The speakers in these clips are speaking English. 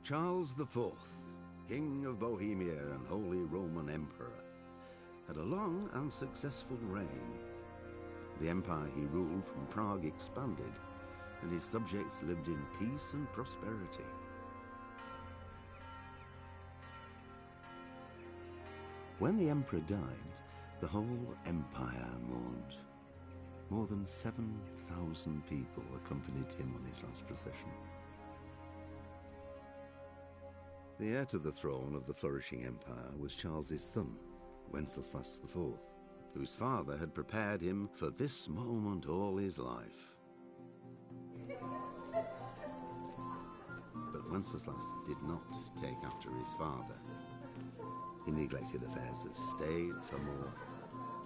Charles IV, King of Bohemia and Holy Roman Emperor, had a long and successful reign. The empire he ruled from Prague expanded, and his subjects lived in peace and prosperity. When the emperor died, the whole empire mourned. More than 7,000 people accompanied him on his last procession. The heir to the throne of the flourishing empire was Charles's son, Wenceslas IV, whose father had prepared him for this moment all his life. But Wenceslas did not take after his father. He neglected affairs of state for more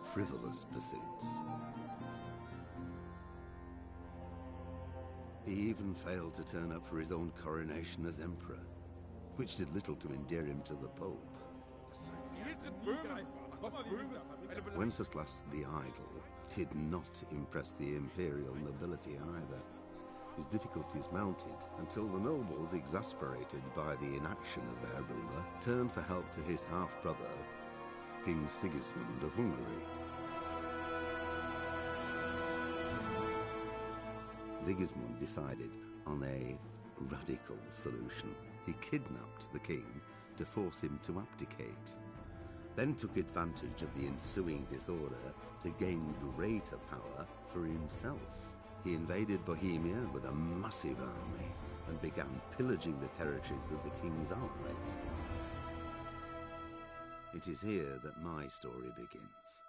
frivolous pursuits. He even failed to turn up for his own coronation as emperor, which did little to endear him to the Pope. Wenceslas the Idle did not impress the imperial nobility either. His difficulties mounted until the nobles, exasperated by the inaction of their ruler, turned for help to his half-brother, King Sigismund of Hungary. Sigismund decided on a radical solution. He kidnapped the king to force him to abdicate, then took advantage of the ensuing disorder to gain greater power for himself. He invaded Bohemia with a massive army and began pillaging the territories of the king's allies. It is here that my story begins.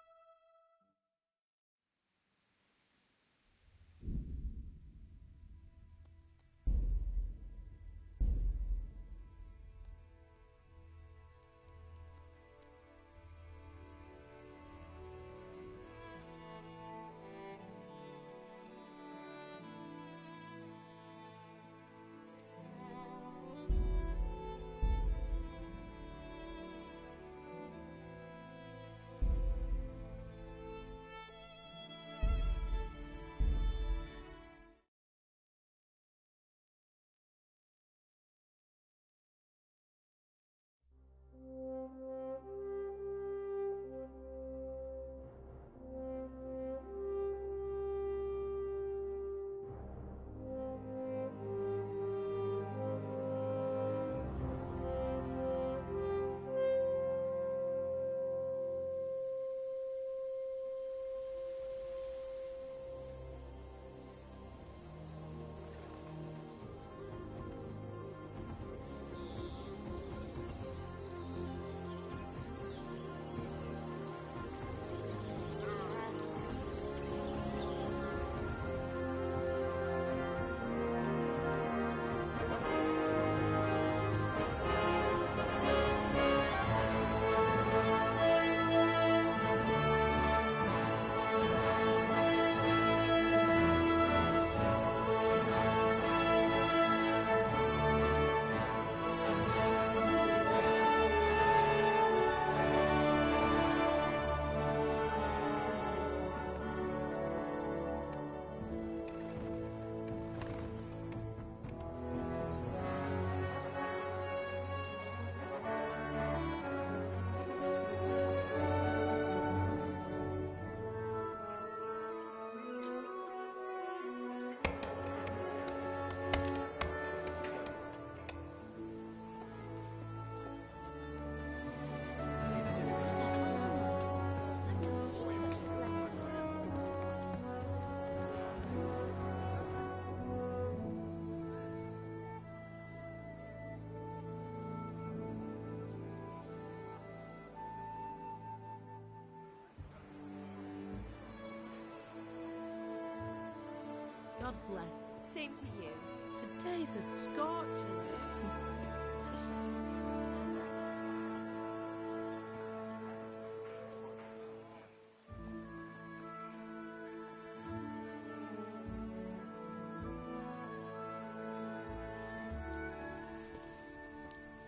God bless. Same to you. Today's a scorcher.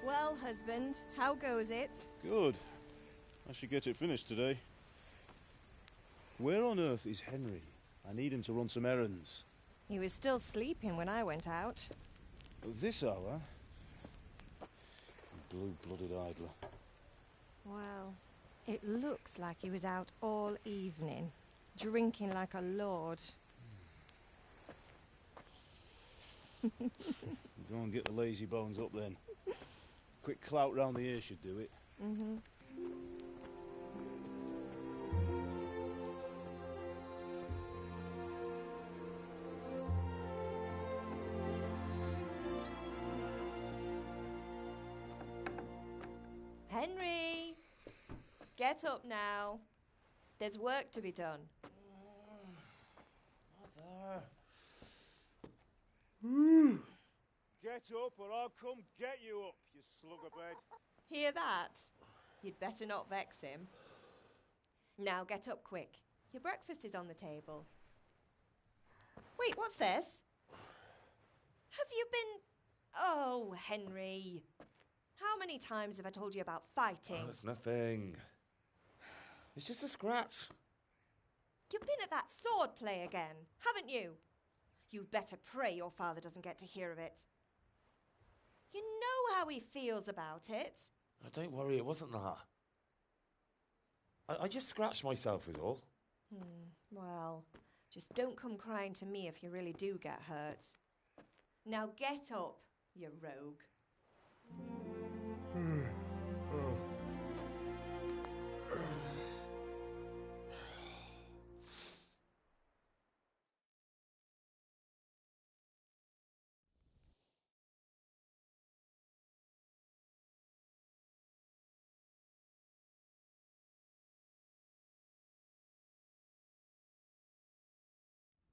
Well, husband, how goes it? Good. I should get it finished today. Where on earth is Henry? I need him to run some errands. He was still sleeping when I went out. At this hour? blue-blooded idler. Well, it looks like he was out all evening, drinking like a lord. Go and get the lazy bones up then. Quick clout round the ear should do it. Mm-hmm. Henry! Get up now. There's work to be done. Mother! Get up or I'll come get you up, you slugabed. Hear that? You'd better not vex him. Now get up quick. Your breakfast is on the table. Wait, what's this? Have you been... Oh, Henry. How many times have I told you about fighting? Oh, it's nothing. It's just a scratch. You've been at that sword play again, haven't you? You'd better pray your father doesn't get to hear of it. You know how he feels about it. Oh, don't worry, it wasn't that. I just scratched myself is all. Well, just don't come crying to me if you really do get hurt. Now get up, you rogue.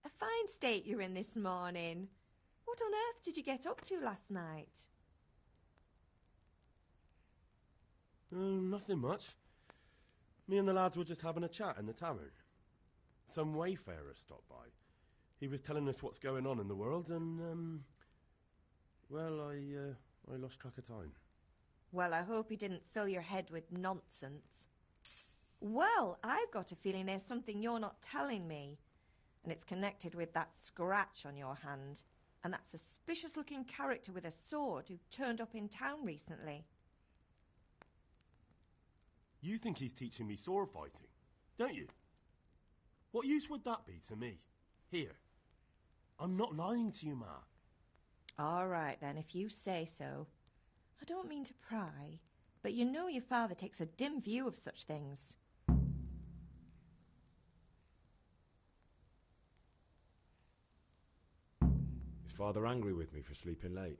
A fine state you're in this morning. What on earth did you get up to last night? Nothing much. Me and the lads were just having a chat in the tavern. Some wayfarer stopped by. He was telling us what's going on in the world and, well, I lost track of time. Well, I hope he didn't fill your head with nonsense. Well, I've got a feeling there's something you're not telling me. And it's connected with that scratch on your hand. And that suspicious-looking character with a sword who turned up in town recently. You think he's teaching me sword fighting, don't you? What use would that be to me? Here. I'm not lying to you, Ma. All right, then, if you say so. I don't mean to pry, but you know your father takes a dim view of such things. Is Father angry with me for sleeping late?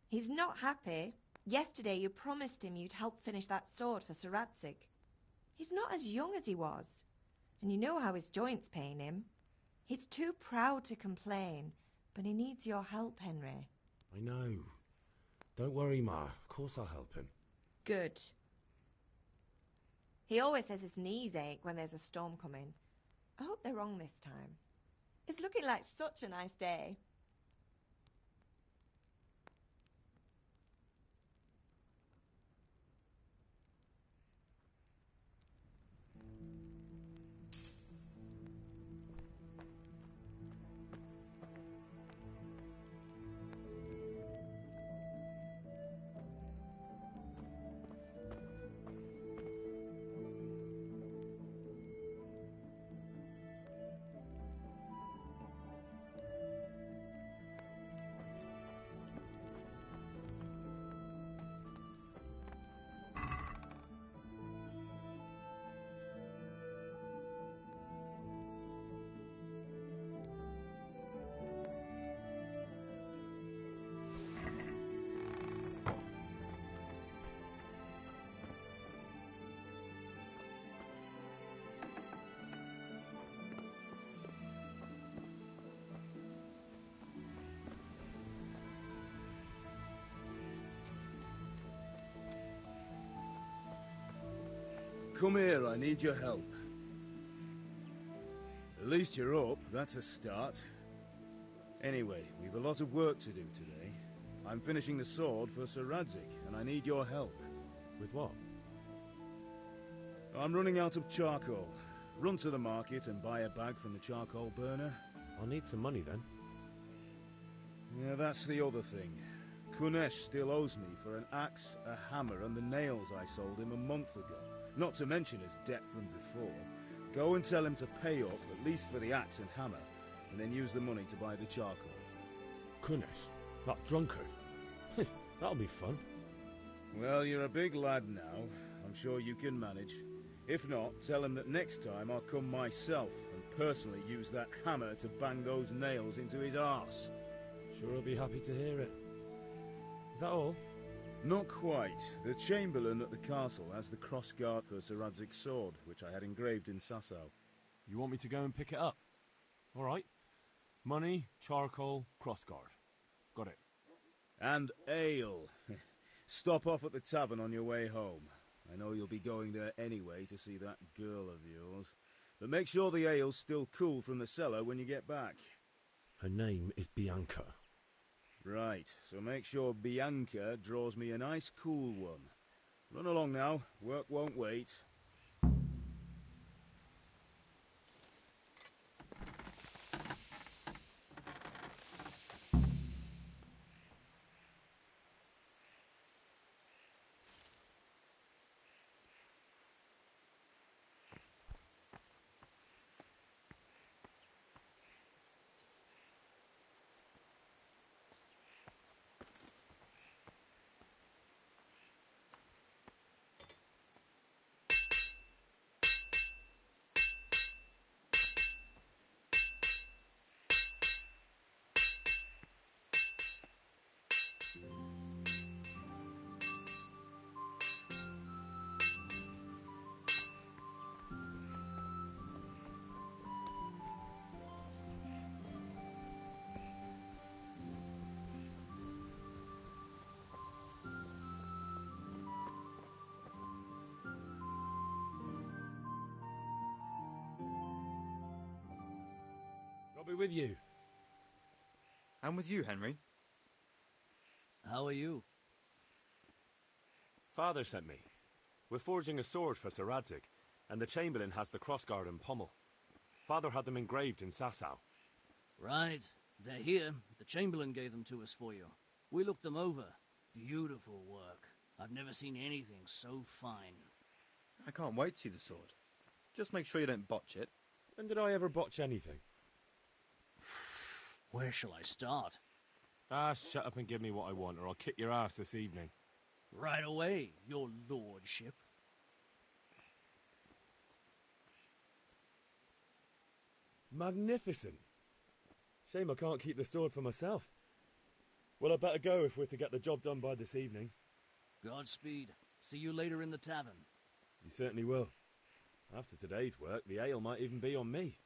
He's not happy. Yesterday you promised him you'd help finish that sword for Sir Radzig. He's not as young as he was, and you know how his joints pain him. He's too proud to complain, but he needs your help, Henry. I know. Don't worry, Ma. Of course I'll help him. Good. He always says his knees ache when there's a storm coming. I hope they're wrong this time. It's looking like such a nice day. Come here, I need your help. At least you're up, that's a start. Anyway, we've a lot of work to do today. I'm finishing the sword for Sir Radzig, and I need your help. With what? I'm running out of charcoal. Run to the market and buy a bag from the charcoal burner. I'll need some money then. Yeah, that's the other thing. Kunesh still owes me for an axe, a hammer, and the nails I sold him a month ago. Not to mention his debt from before. Go and tell him to pay up, at least for the axe and hammer, and then use the money to buy the charcoal. Kunesh, that drunkard. That'll be fun. Well, you're a big lad now. I'm sure you can manage. If not, tell him that next time I'll come myself and personally use that hammer to bang those nails into his arse. Sure he'll be happy to hear it. Is that all? Not quite. The Chamberlain at the castle has the crossguard for Sir Radzig's sword, which I had engraved in Sasau. You want me to go and pick it up? All right. Money, charcoal, crossguard. Got it. And ale. Stop off at the tavern on your way home. I know you'll be going there anyway to see that girl of yours. But make sure the ale's still cool from the cellar when you get back. Her name is Bianca. Right, so make sure Bianca draws me a nice cool one. Run along now, work won't wait. I'll be with you. I'm with you, Henry. How are you? Father sent me. We're forging a sword for Sir Radzig, and the Chamberlain has the crossguard and pommel. Father had them engraved in Sasau. Right. They're here. The Chamberlain gave them to us for you. We looked them over. Beautiful work. I've never seen anything so fine. I can't wait to see the sword. Just make sure you don't botch it. When did I ever botch anything? Where shall I start? Shut up and give me what I want, or I'll kick your ass this evening. Right away, your lordship. Magnificent. Shame I can't keep the sword for myself. Well, I better go if we're to get the job done by this evening. Godspeed. See you later in the tavern. You certainly will. After today's work, the ale might even be on me.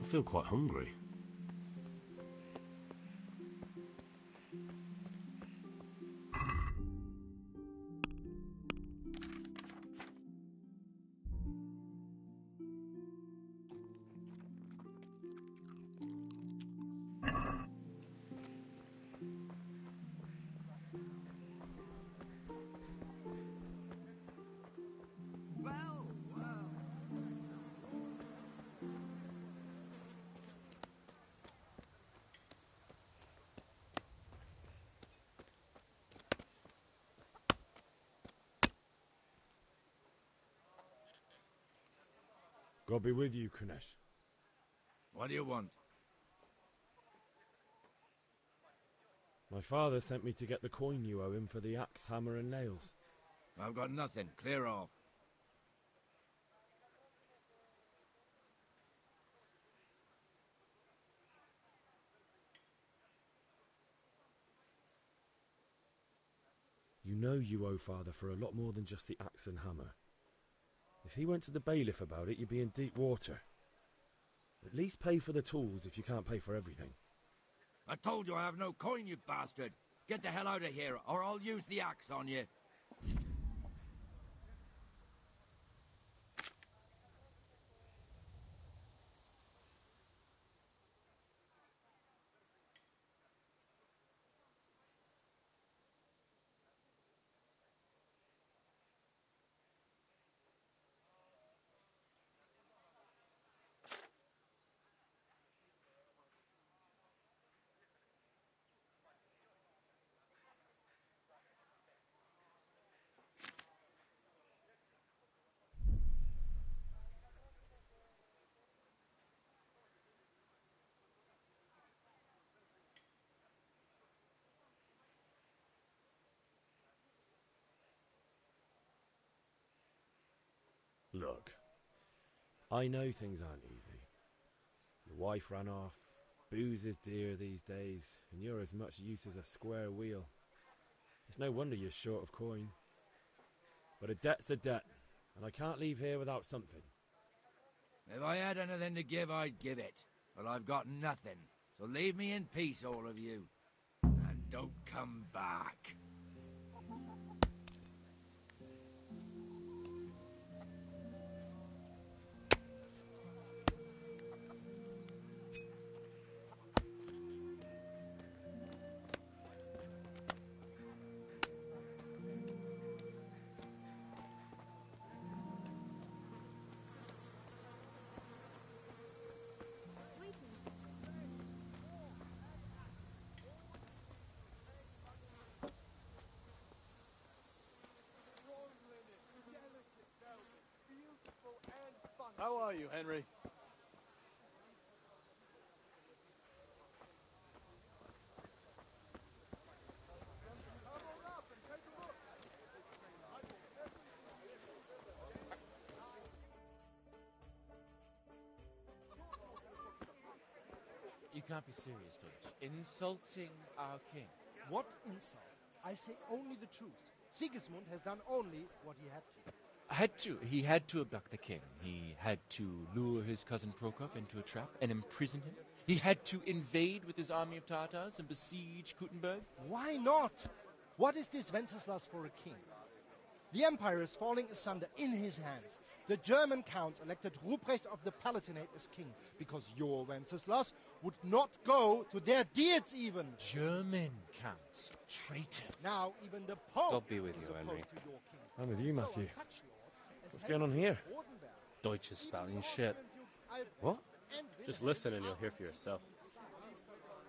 I feel quite hungry. God be with you, Kunesh. What do you want? My father sent me to get the coin you owe him for the axe, hammer and nails. I've got nothing. Clear off. You know you owe father for a lot more than just the axe and hammer. If he went to the bailiff about it, you'd be in deep water. At least pay for the tools if you can't pay for everything. I told you I have no coin, you bastard. Get the hell out of here, or I'll use the axe on you. I know things aren't easy. Your wife ran off, booze is dear these days, and you're as much use as a square wheel. It's no wonder you're short of coin. But a debt's a debt, and I can't leave here without something. If I had anything to give, I'd give it. But I've got nothing. So leave me in peace, all of you. And don't come back. How are you, Henry? You can't be serious, Deutsch. Insulting our king. What insult? I say only the truth. Sigismund has done only what he had to. He had to abduct the king. He had to lure his cousin Prokop into a trap and imprison him. He had to invade with his army of Tatars and besiege Kuttenberg. Why not? What is this Wenceslas for a king? The empire is falling asunder in his hands. The German counts elected Ruprecht of the Palatinate as king because your Wenceslas would not go to their deeds even. German counts. Traitor. Now even the Pope God be with you, is Henry. opposed to your king. I'm with you, So are Matthew. such lords as What's going on here? Deutsch is spouting shit. What? Just listen and you'll hear for yourself.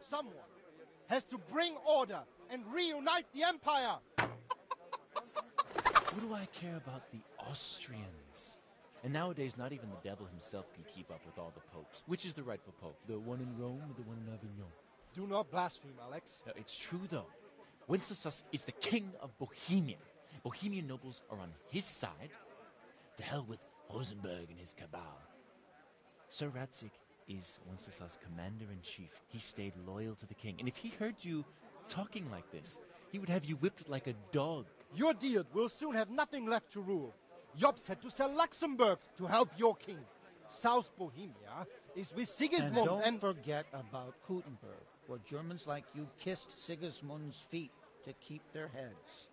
Someone has to bring order and reunite the empire. What do I care about the Austrians? And nowadays, not even the devil himself can keep up with all the popes. Which is the rightful pope? The one in Rome or the one in Avignon? Do not blaspheme, Alex. No, it's true, though. Wenceslas is the king of Bohemia. Bohemian nobles are on his side. To hell with Rosenberg and his cabal. Sir Radzik is Wenceslas' commander-in-chief. He stayed loyal to the king. And if he heard you talking like this, he would have you whipped like a dog. Your Diet will soon have nothing left to rule. Jobst had to sell Luxembourg to help your king. South Bohemia is with Sigismund and don't forget about Kuttenberg, where Germans like you kissed Sigismund's feet to keep their heads.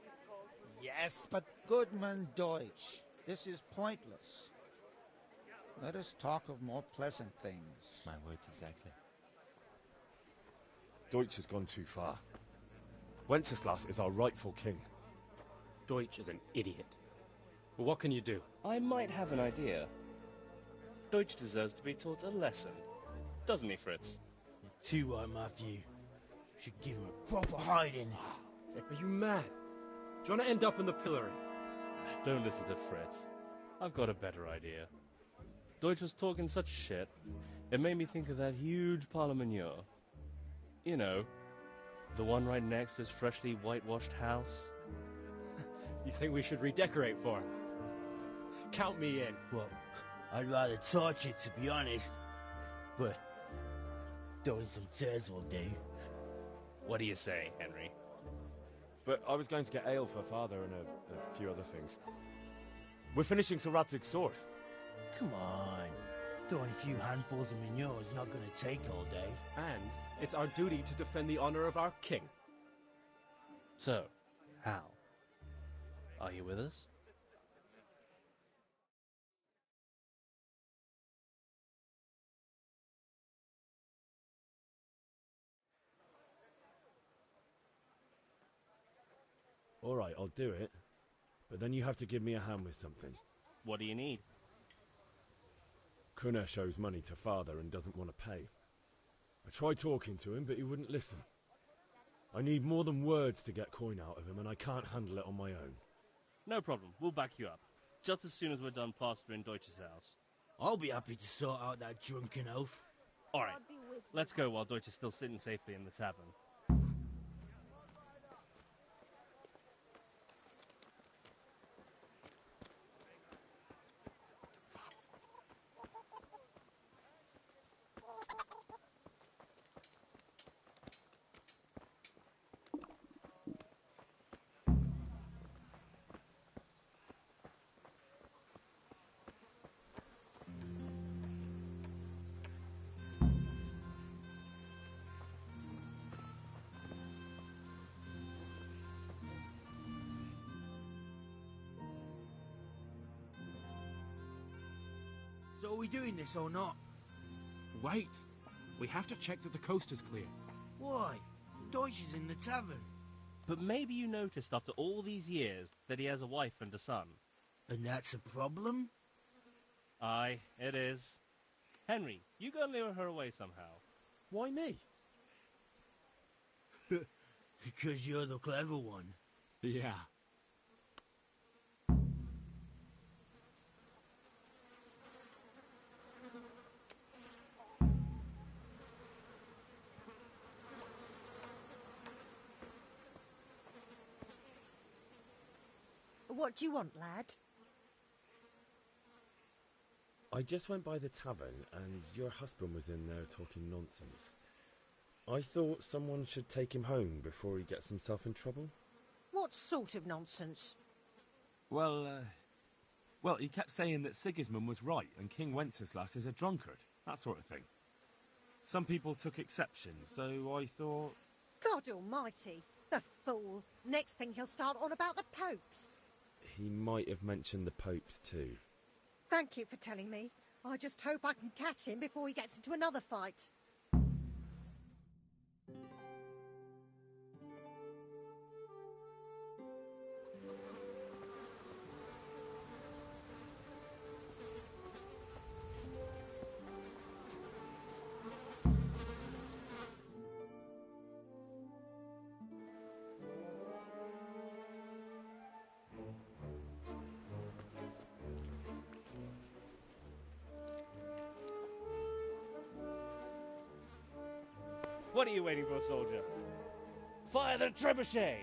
Yes, but... Goodman Deutsch, this is pointless. Let us talk of more pleasant things. My words exactly. Deutsch has gone too far. Wenceslas is our rightful king. Deutsch is an idiot. But what can you do? I might have an idea. Deutsch deserves to be taught a lesson. Doesn't he, Fritz? You're too right, Matthew. Should give him a proper hiding. Are you mad? Do you want to end up in the pillory? Don't listen to Fritz. I've got a better idea. Deutsch was talking such shit, it made me think of that huge parliament. You know, the one right next to his freshly whitewashed house. You think we should redecorate for him? Count me in. Well, I'd rather torch it, to be honest. But throwing some turds will do. What do you say, Henry? But I was going to get ale for father and a few other things. We're finishing Sir Radzig's sword. Come on. Throwing a few handfuls of manure is not going to take all day. And it's our duty to defend the honor of our king. So, Hal, are you with us? All right, I'll do it. But then you have to give me a hand with something. What do you need? Krunner shows money to father and doesn't want to pay. I tried talking to him, but he wouldn't listen. I need more than words to get coin out of him, and I can't handle it on my own. No problem. We'll back you up. Just as soon as we're done plastering Deutsch's house. I'll be happy to sort out that drunken oaf. All right. Let's go while Deutsch is still sitting safely in the tavern. So are we doing this or not? Wait. We have to check that the coast is clear. Why? Deutsch is in the tavern. But maybe you noticed after all these years that he has a wife and a son. And that's a problem? Aye, it is. Henry, you go and lure her away somehow. Why me? Because you're the clever one. Yeah. What do you want, lad? I just went by the tavern and your husband was in there talking nonsense. I thought someone should take him home before he gets himself in trouble. What sort of nonsense? Well, he kept saying that Sigismund was right and King Wenceslas is a drunkard, that sort of thing. Some people took exception, so I thought... God almighty, the fool. Next thing he'll start on about the popes. He might have mentioned the popes too. Thank you for telling me. I just hope I can catch him before he gets into another fight. What are you waiting for, soldier? Fire the trebuchet!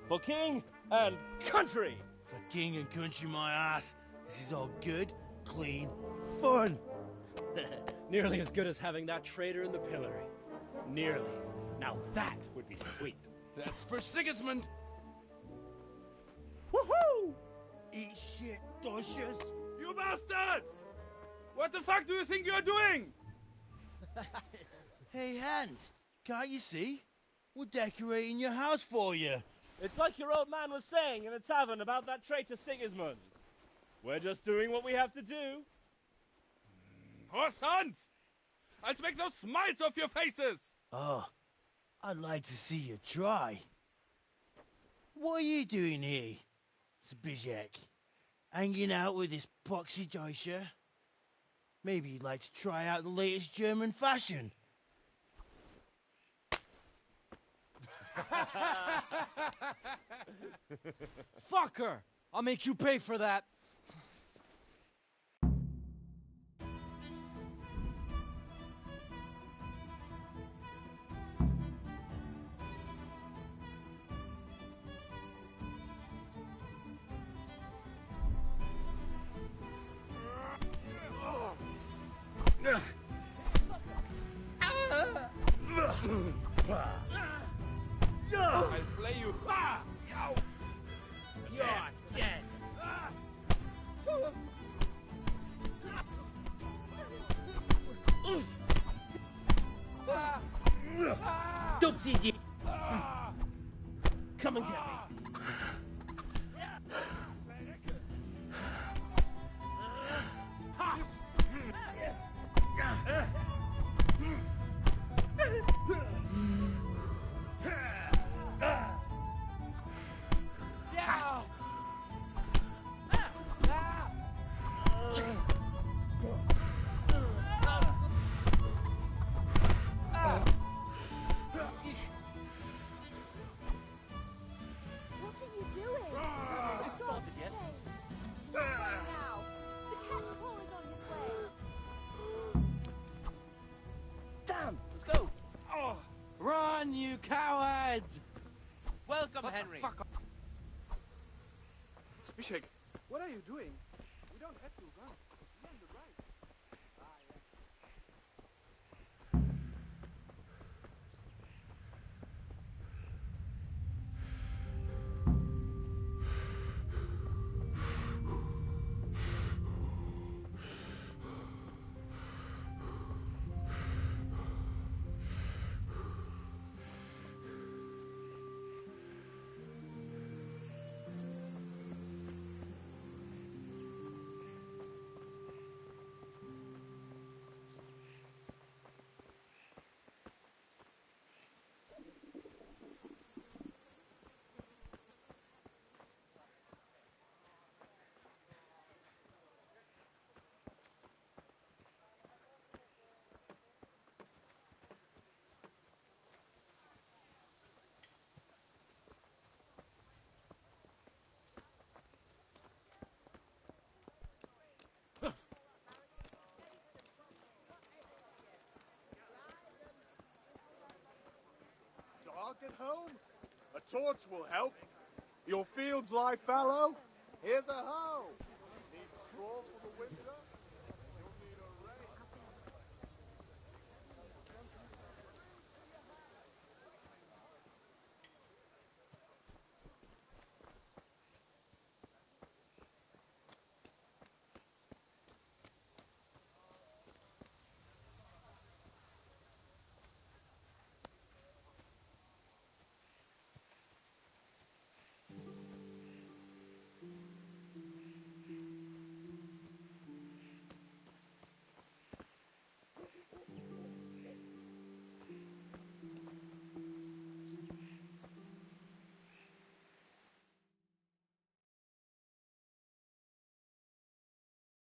For king and country! For king and country, my ass. This is all good, clean, fun. Nearly as good as having that traitor in the pillory. Nearly. Now that would be sweet. That's for Sigismund! Woohoo! Eat shit, Docious. You bastards! What the fuck do you think you're doing? Hey, Hans, can't you see? We're decorating your house for you. It's like your old man was saying in the tavern about that traitor Sigismund. We're just doing what we have to do. Horse sons! I'll make those smiles off your faces! Oh, I'd like to see you try. What are you doing here, Zbigniew? Hanging out with this poxy Deutscher? Maybe you'd like to try out the latest German fashion. Fucker! I'll make you pay for that. I'll play you. You're dead. Dupsy. Come and get me. Run, you cowards! Welcome, Henry. Fuck off. Zbigniew, what are you doing? We don't have to run. You're on the right. luck at home? A torch will help. Your fields lie fallow? Here's a hoe. Need straw for the winter? You'll need a rake.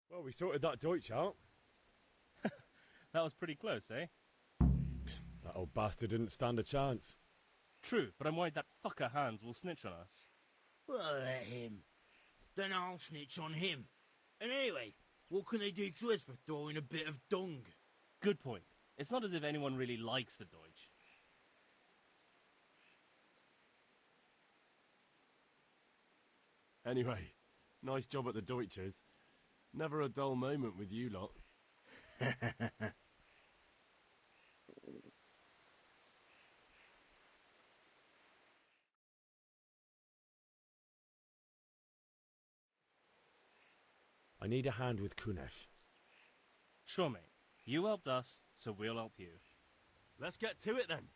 Well, we sorted that Deutsch out. That was pretty close, eh? That old bastard didn't stand a chance. True, but I'm worried that fucker Hans will snitch on us. Well, let him. Then I'll snitch on him. And anyway, what can they do to us for throwing a bit of dung? Good point. It's not as if anyone really likes the Deutsch. Anyway, nice job at the Deutsches. Never a dull moment with you lot. I need a hand with Kunesh. Sure, mate. You helped us, so we'll help you. Let's get to it then.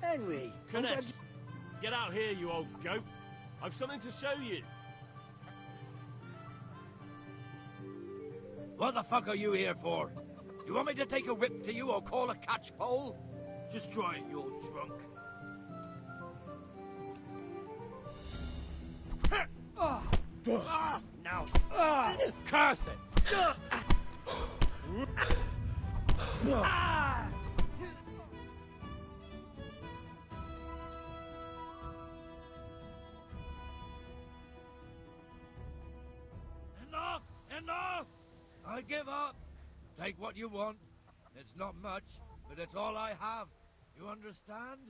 Henry! Kunesh, get out here, you old goat. I've something to show you. What the fuck are you here for? You want me to take a whip to you or call a catchpole? Just try it, you're drunk. Now, curse it! Enough! Enough! I give up. Take what you want. It's not much, but it's all I have. You understand?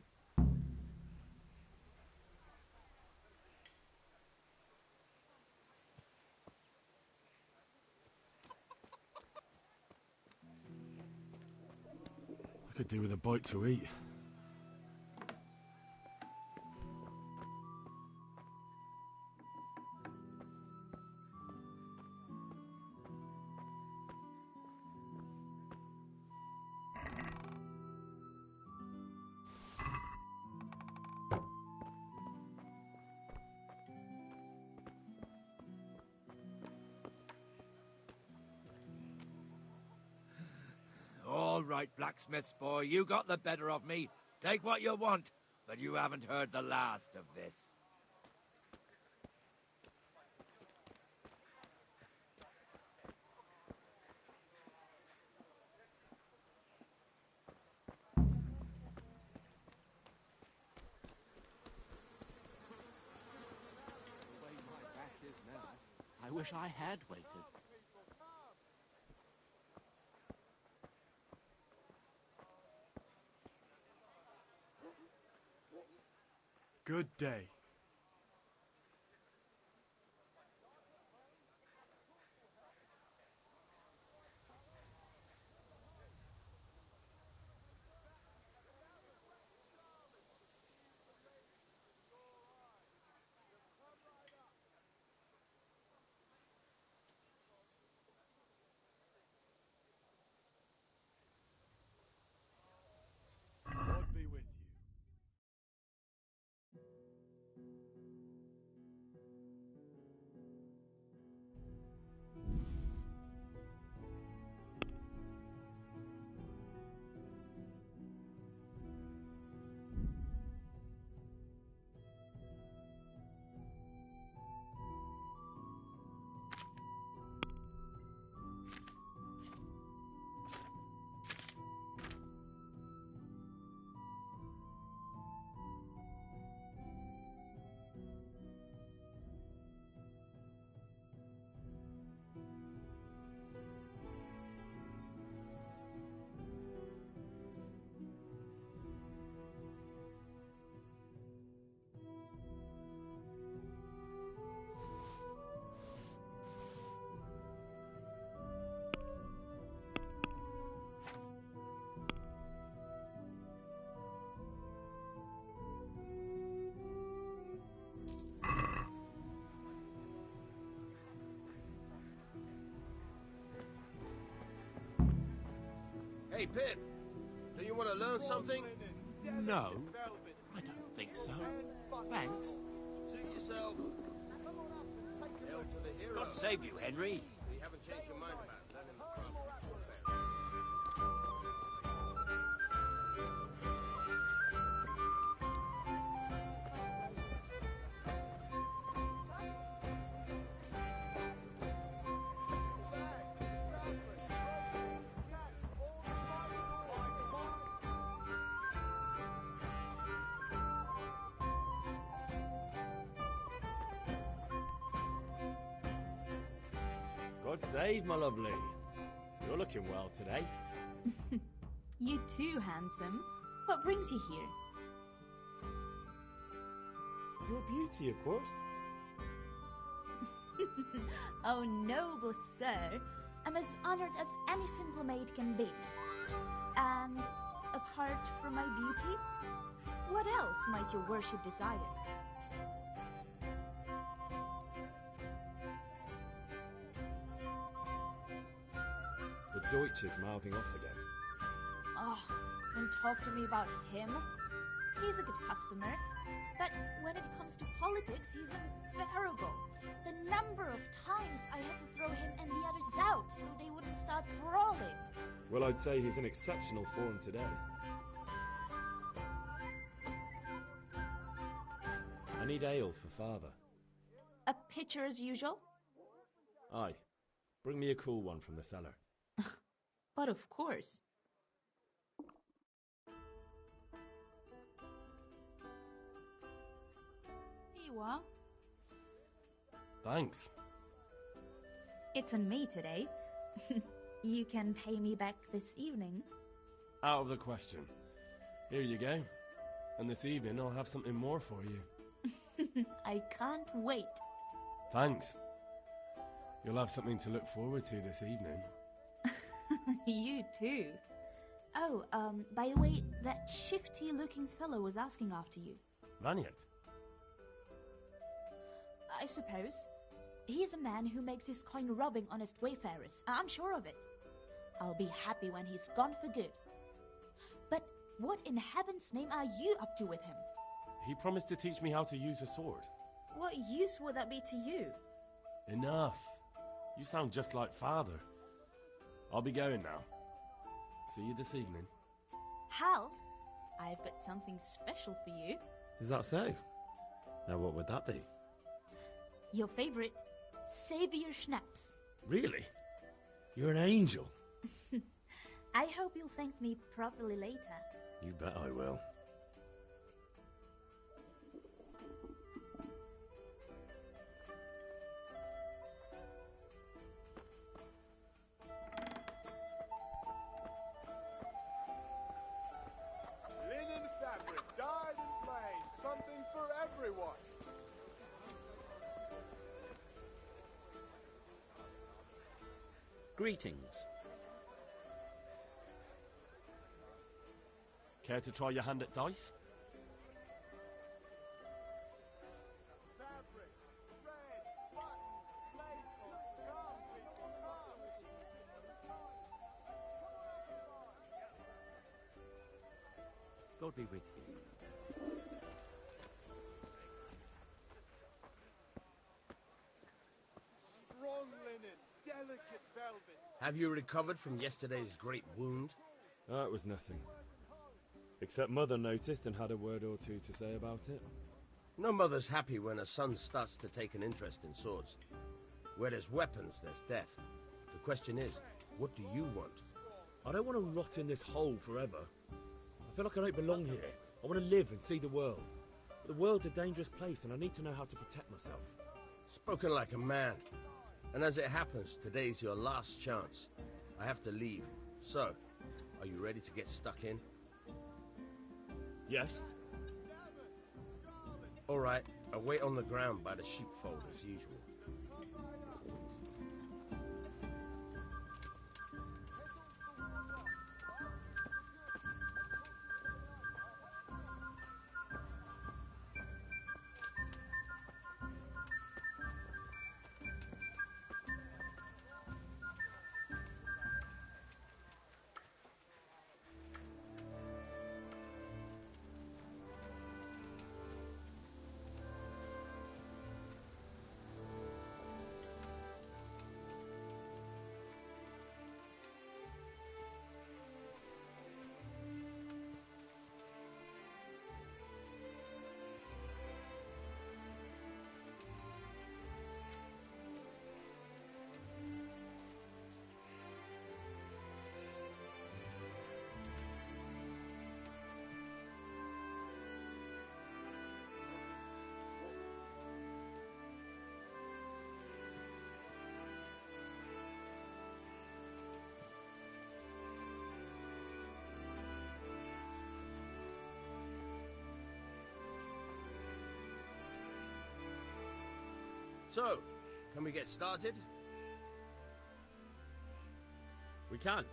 I could do with a bite to eat. All right, blacksmith's boy, you got the better of me. Take what you want, but you haven't heard the last of this. The way my back is now, I wish I had waited. Good day. God be with you. Hey, Pip, do you want to learn something? No, I don't think so. Thanks. Suit yourself. Hail to the hero. God save you, Henry. You haven't changed your mind about learning the craft. God save, my lovely. You're looking well today. You too, handsome. What brings you here? Your beauty, of course. Oh, noble sir. I'm as honored as any simple maid can be. And apart from my beauty, what else might your worship desire? The Deutsch is mouthing off again. Oh, don't talk to me about him. He's a good customer, but when it comes to politics, he's unbearable. The number of times I had to throw him and the others out so they wouldn't start brawling. Well, I'd say he's in exceptional form today. I need ale for father. A pitcher as usual? Aye. Bring me a cool one from the cellar. But of course. Here you are. Thanks. It's on me today. You can pay me back this evening. Out of the question. Here you go. And this evening I'll have something more for you. I can't wait. Thanks. You'll have something to look forward to this evening. You too. Oh, by the way, that shifty-looking fellow was asking after you. Vanyek? I suppose. He's a man who makes his coin robbing honest wayfarers. I'm sure of it. I'll be happy when he's gone for good. But what in heaven's name are you up to with him? He promised to teach me how to use a sword. What use would that be to you? Enough. You sound just like father. I'll be going now. See you this evening. Hal, I've got something special for you. Is that so? Now what would that be? Your favorite, Savior Schnapps. Really? You're an angel. I hope you'll thank me properly later. You bet I will. Linen fabric, dyed and plain, something for everyone. Greetings. Care to try your hand at dice? God be with you. Strong linen, delicate velvet. Have you recovered from yesterday's great wound? That was nothing. Except Mother noticed and had a word or two to say about it. No mother's happy when a son starts to take an interest in swords. Where there's weapons, there's death. The question is, what do you want? I don't want to rot in this hole forever. I feel like I don't belong here. I want to live and see the world. But the world's a dangerous place and I need to know how to protect myself. Spoken like a man. And as it happens, today's your last chance. I have to leave. So, are you ready to get stuck in? Yes. All right, I'll wait on the ground by the sheepfold as usual. So, can we get started? We can.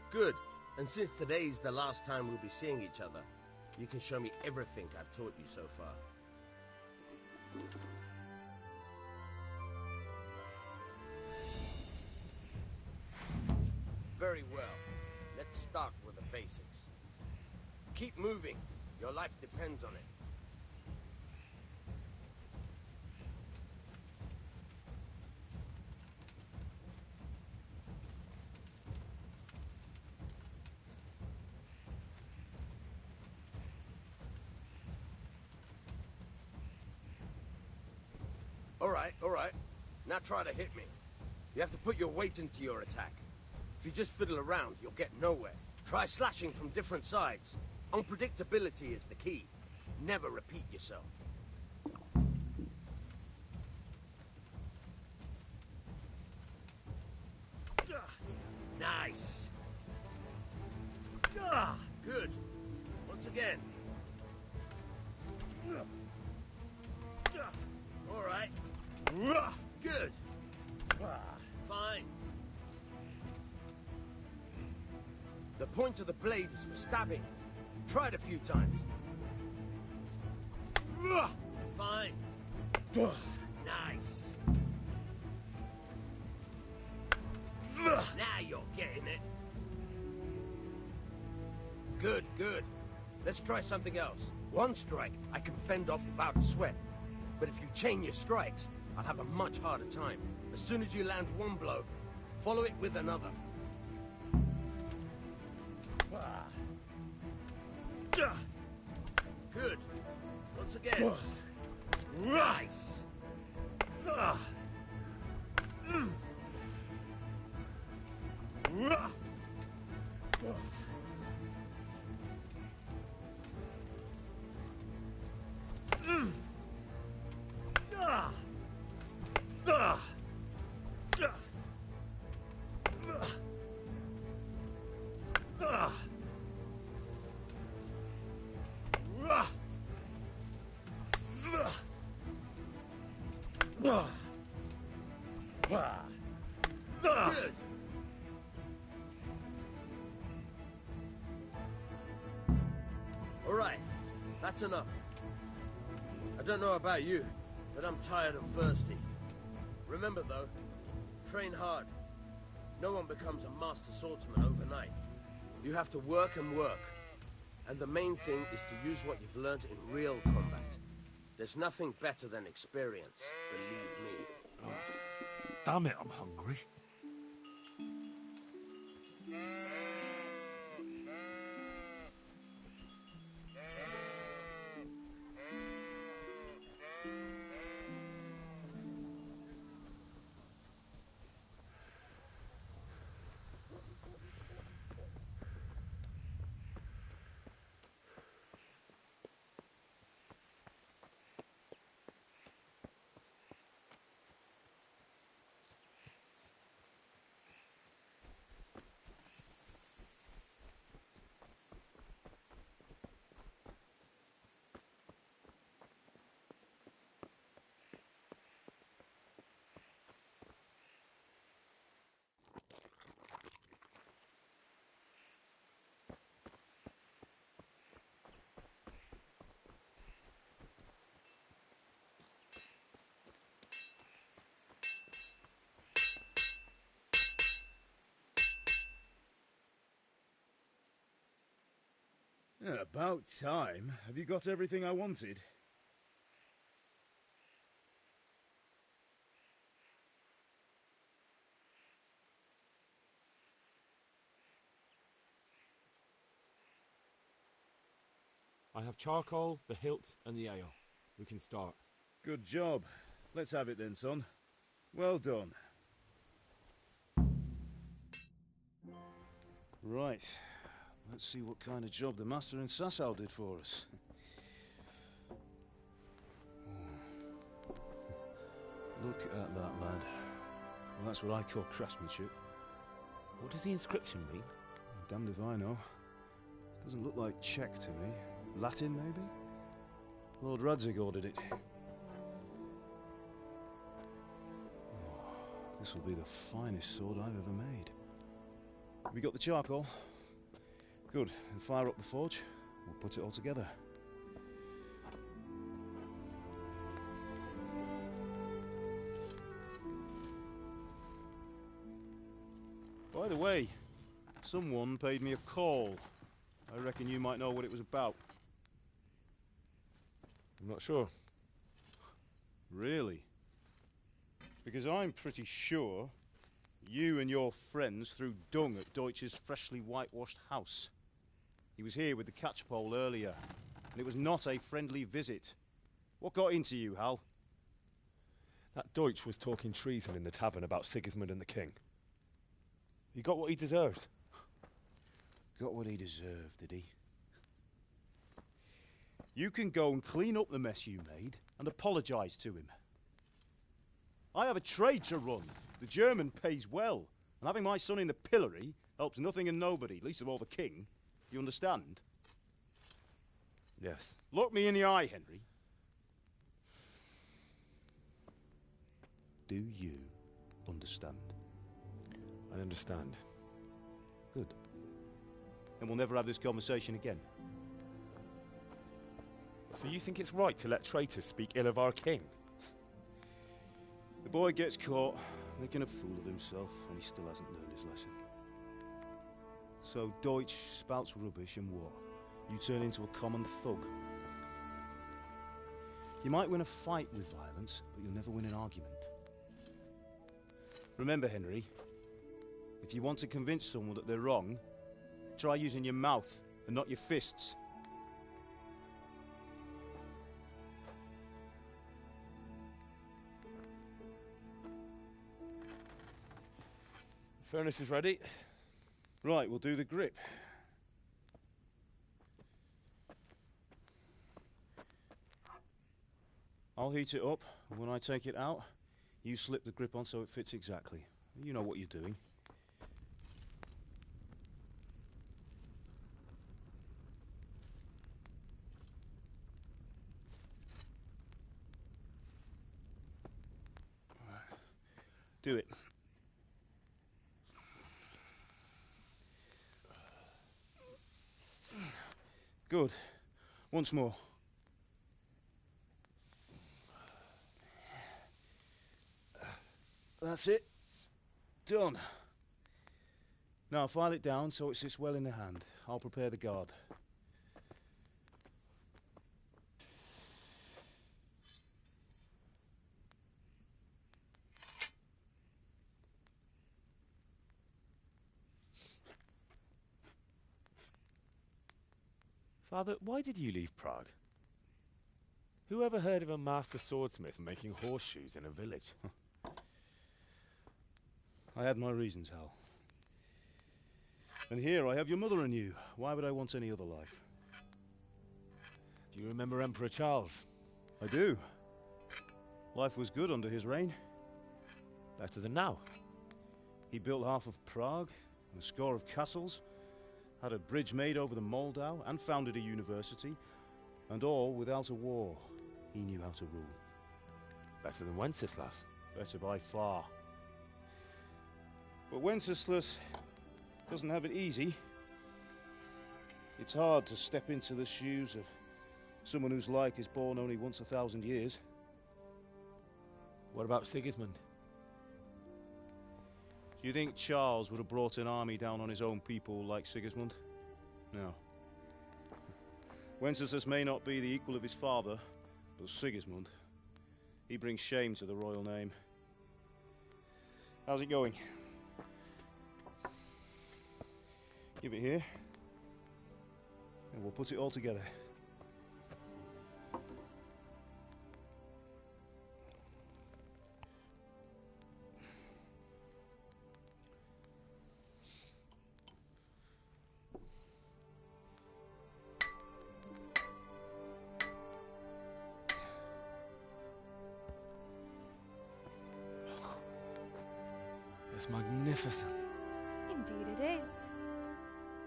Good. And since today's the last time we'll be seeing each other, you can show me everything I've taught you so far. Very well. Let's start with the basics. Keep moving. Your life depends on it. All right. Now try to hit me. You have to put your weight into your attack. If you just fiddle around, you'll get nowhere. Try slashing from different sides. Unpredictability is the key. Never repeat yourself. Nice. Good. Once again. All right. Good. Fine. The point of the blade is for stabbing. Try it a few times. Fine. Nice. Now you're getting it. Good, good. Let's try something else. One strike I can fend off without a sweat. But if you chain your strikes, I'll have a much harder time. As soon as you land one blow, follow it with another. Good. Once again. Nice. Good. All right, that's enough. I don't know about you, but I'm tired and thirsty. Remember though, train hard. No one becomes a master swordsman overnight. You have to work and work. And the main thing is to use what you've learned in real combat. There's nothing better than experience, believe me. Oh, damn it, I'm hungry. Yeah, about time. Have you got everything I wanted? I have charcoal, the hilt, and the ale. We can start. Good job. Let's have it then, son. Well done. Right. Let's see what kind of job the master in Sasau did for us. Look at that, lad. Well, that's what I call craftsmanship. What does the inscription mean? Damned if I know. Doesn't look like Czech to me. Latin, maybe? Lord Radzig ordered it. This will be the finest sword I've ever made. We got the charcoal? Good. Then fire up the forge. We'll put it all together. By the way, someone paid me a call. I reckon you might know what it was about. I'm not sure. Really? Because I'm pretty sure you and your friends threw dung at Deutsch's freshly whitewashed house. He was here with the catchpole earlier, and it was not a friendly visit. What got into you, Hal? That Deutsch was talking treason in the tavern about Sigismund and the king. He got what he deserved. Got what he deserved, did he? You can go and clean up the mess you made and apologise to him. I have a trade to run. The German pays well, and having my son in the pillory helps nothing and nobody, least of all the king. You understand? Yes. Look me in the eye, Henry. Do you understand? I understand. Good. Then we'll never have this conversation again. So you think it's right to let traitors speak ill of our king? The boy gets caught, making a fool of himself, and he still hasn't learned his lesson. So Deutsch spouts rubbish, and what? You turn into a common thug. You might win a fight with violence, but you'll never win an argument. Remember, Henry, if you want to convince someone that they're wrong, try using your mouth and not your fists. The furnace is ready. Right, we'll do the grip. I'll heat it up, and when I take it out, you slip the grip on so it fits exactly. You know what you're doing. Do it. Good. Once more. That's it. Done. Now file it down so it sits well in the hand. I'll prepare the guard. Father, why did you leave Prague? Who ever heard of a master swordsmith making horseshoes in a village? I had my reasons, Hal. And here I have your mother and you. Why would I want any other life? Do you remember Emperor Charles? I do. Life was good under his reign. Better than now. He built half of Prague, and a score of castles, had a bridge made over the Moldau, and founded a university, and all without a war. He knew how to rule. Better than Wenceslas. Better by far. But Wenceslas doesn't have it easy. It's hard to step into the shoes of someone whose like is born only once 1,000 years. What about Sigismund? Do you think Charles would have brought an army down on his own people like Sigismund? No. Wenceslas may not be the equal of his father, but Sigismund, he brings shame to the royal name. How's it going? Give it here, and we'll put it all together. It's magnificent. Indeed it is.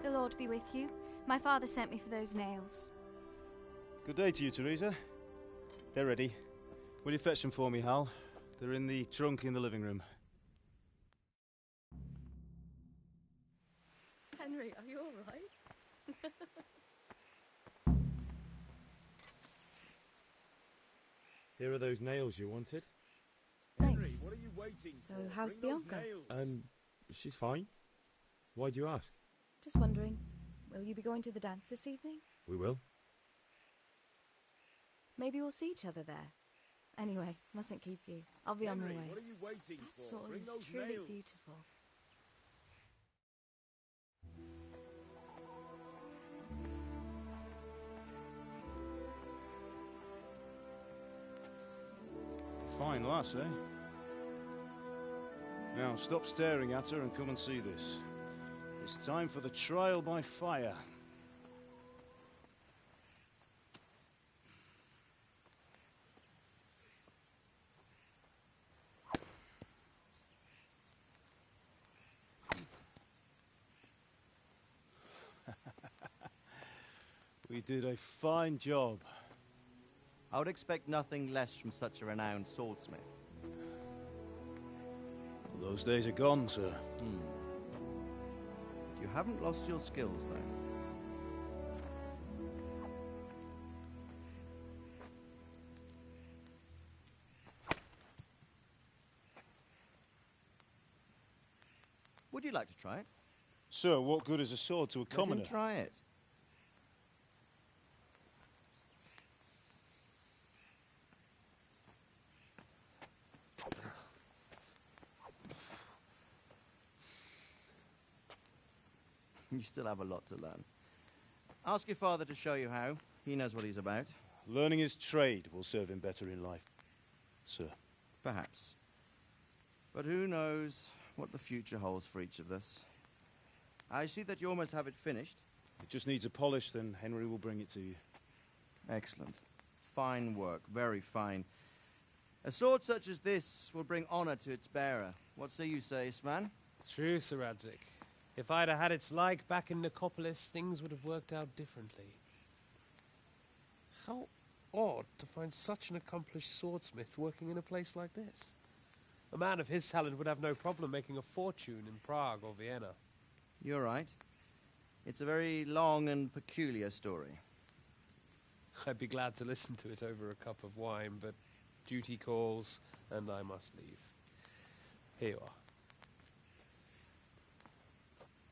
The Lord be with you. My father sent me for those nails. Good day to you, Teresa. They're ready. Will you fetch them for me, Hal? They're in the trunk in the living room. Henry, are you all right? Here are those nails you wanted. Thanks. What are you waiting So, for? how's Bring those Bianca? nails. She's fine. Why do you ask? Just wondering, will you be going to the dance this evening? We will. Maybe we'll see each other there. Anyway, mustn't keep you. I'll be on my Henry, way. what are you waiting That for? sword Bring is those truly nails. beautiful. Fine lass, eh? Now, stop staring at her and come and see this. It's time for the trial by fire. We did a fine job. I would expect nothing less from such a renowned swordsmith. Well, those days are gone, sir. You haven't lost your skills, though. Would you like to try it? Sir, what good is a sword to a commoner? Let him try it. You still have a lot to learn. Ask your father to show you how. He knows what he's about. Learning his trade will serve him better in life, sir. Perhaps. But who knows what the future holds for each of us. I see that you almost have it finished. It just needs a polish, then Henry will bring it to you. Excellent. Fine work, very fine. A sword such as this will bring honor to its bearer. What say you, Svan? True, Sir Radzik. If I'd have had its like back in Nicopolis, things would have worked out differently. How odd to find such an accomplished swordsmith working in a place like this. A man of his talent would have no problem making a fortune in Prague or Vienna. You're right. It's a very long and peculiar story. I'd be glad to listen to it over a cup of wine, but duty calls, and I must leave. Here you are.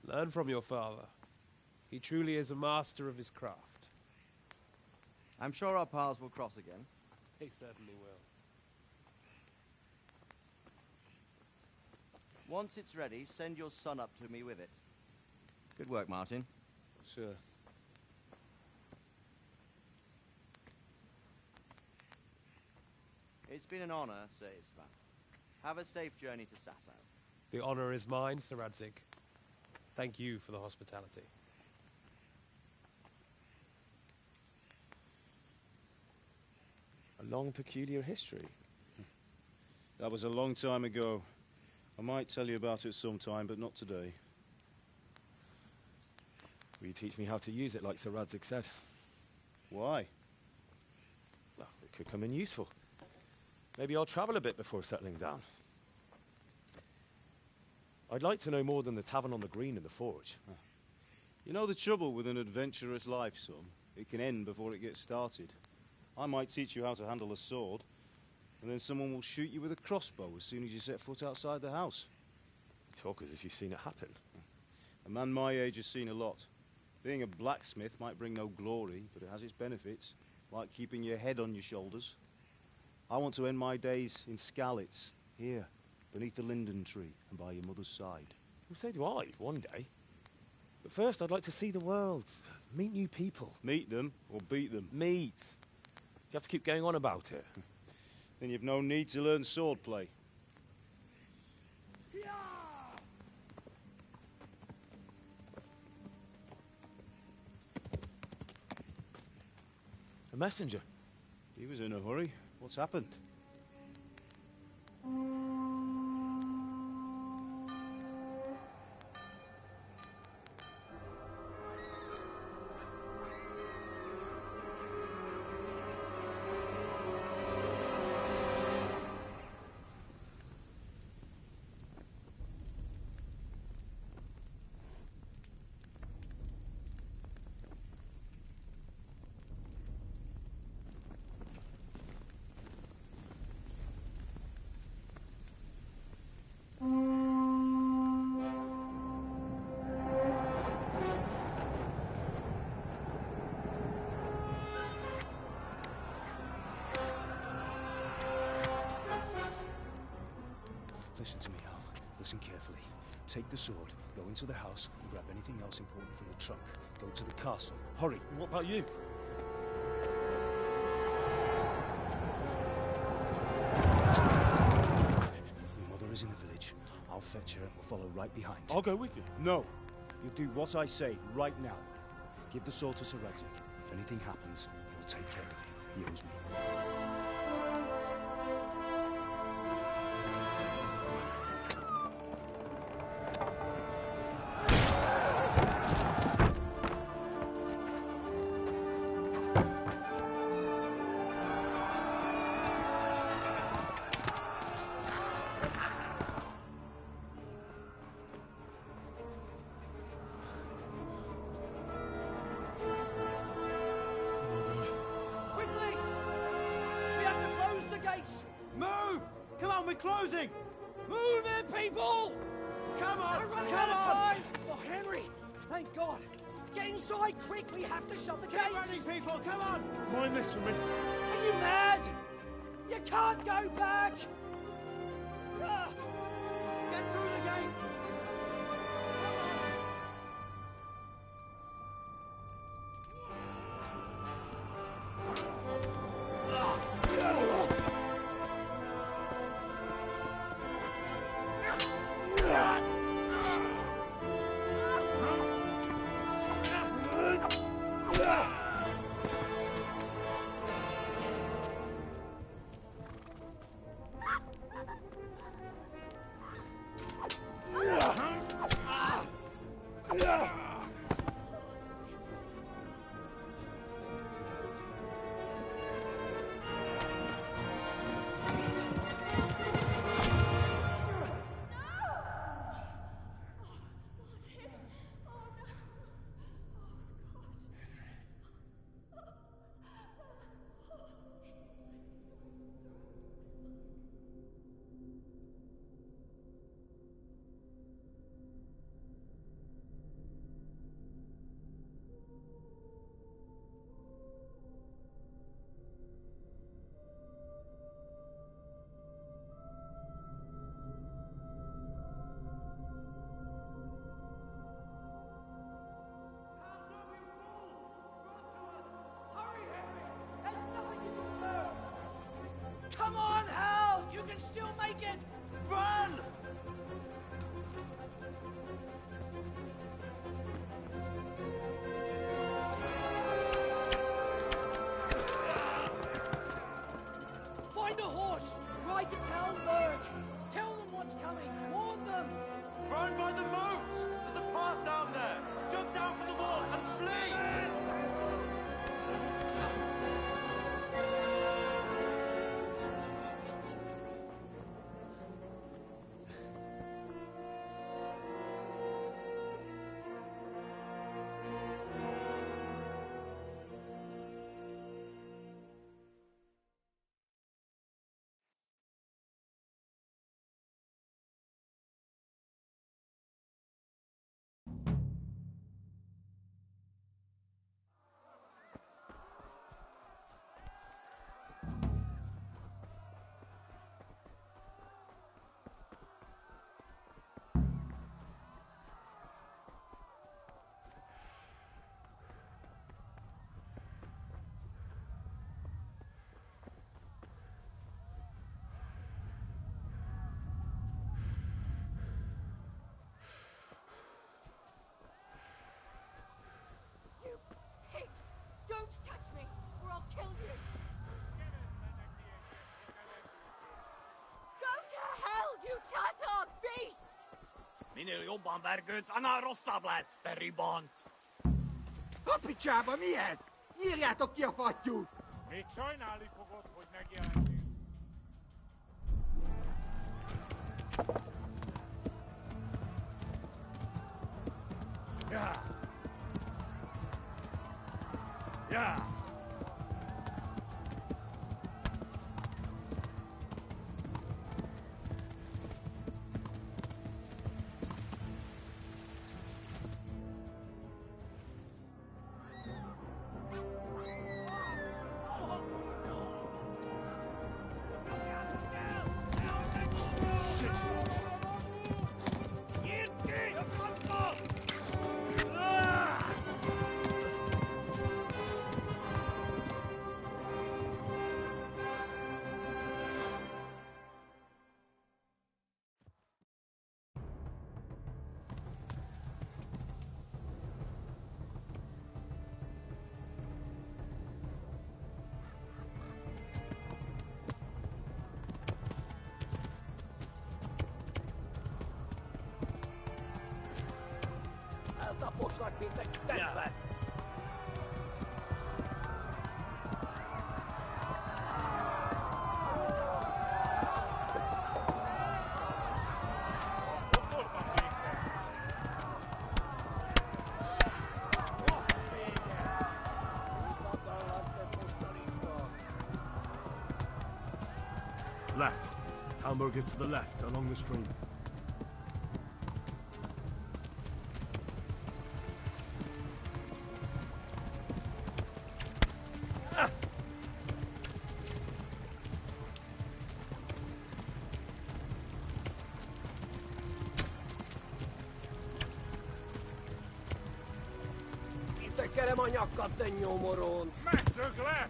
Learn from your father. He truly is a master of his craft. I'm sure our paths will cross again. He certainly will. Once it's ready, send your son up to me with it. Good work, Martin. Sure. It's been an honor, Sir Isvan. Have a safe journey to Sasau. The honor is mine, Sir Radzik. Thank you for the hospitality. A long, peculiar history. That was a long time ago. I might tell you about it sometime, but not today. Will you teach me how to use it like Sir Radzik said? Why? Well, it could come in useful. Maybe I'll travel a bit before settling down. I'd like to know more than the tavern on the green and the forge. You know the trouble with an adventurous life, son? It can end before it gets started. I might teach you how to handle a sword, and then someone will shoot you with a crossbow as soon as you set foot outside the house. You talk as if you've seen it happen. A man my age has seen a lot. Being a blacksmith might bring no glory, but it has its benefits, like keeping your head on your shoulders. I want to end my days in Skalitz, here, beneath the linden tree and by your mother's side. Well, so do I, one day. But first, I'd like to see the world, meet new people. Meet them or beat them? Meet. You have to keep going on about it. Then you've no need to learn swordplay. A messenger. He was in a hurry. What's happened? Listen to me, Hal. Listen carefully. Take the sword, go into the house, and grab anything else important from the trunk. Go to the castle. Hurry! And what about you? Your mother is in the village. I'll fetch her and we'll follow right behind. I'll go with you. No! You'll do what I say right now. Give the sword to Sir Radzik. If anything happens, he'll take care of you. He owes me. Closing! Move it, people! Come on! We're running out of time! Oh, Henry! Thank God! Get inside, quick! We have to shut the gates! Get running, people! Come on! Mind this for me. Are you mad? You can't go back! Get through the gates! Come on, Hal! You can still make it! Run! Find a horse! Ride to Talberg! Tell them what's coming! Warn them! Run by the moat! There's a path down there! Jump down from the wall and flee! Don't touch me, or I'll kill you! Go to hell, you Tatar beast! Minul jobban vergődsz, annál rosszabb lesz, te ribant! A picsába mi ez? Nyírjátok ki a fattyút! Még sajnálni fogod, hogy megjelentünk. Yeah. Yeah. Gott mit der Stelle. Left. Hamburg is to the left, along the stream. Tekerem a nyakkad, te nyomoron! Mentünk le!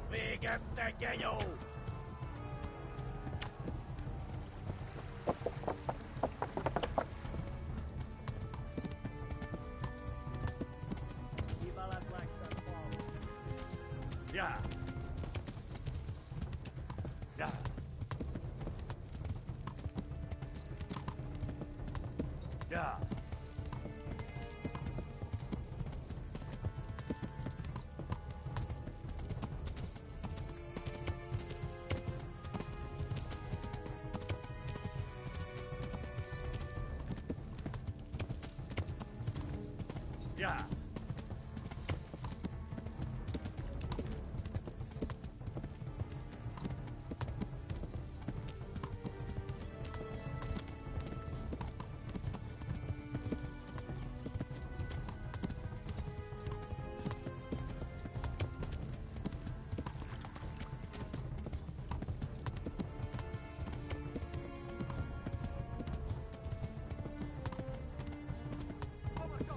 Véget, te genyó! Yeah. Yeah. Yeah. Yeah.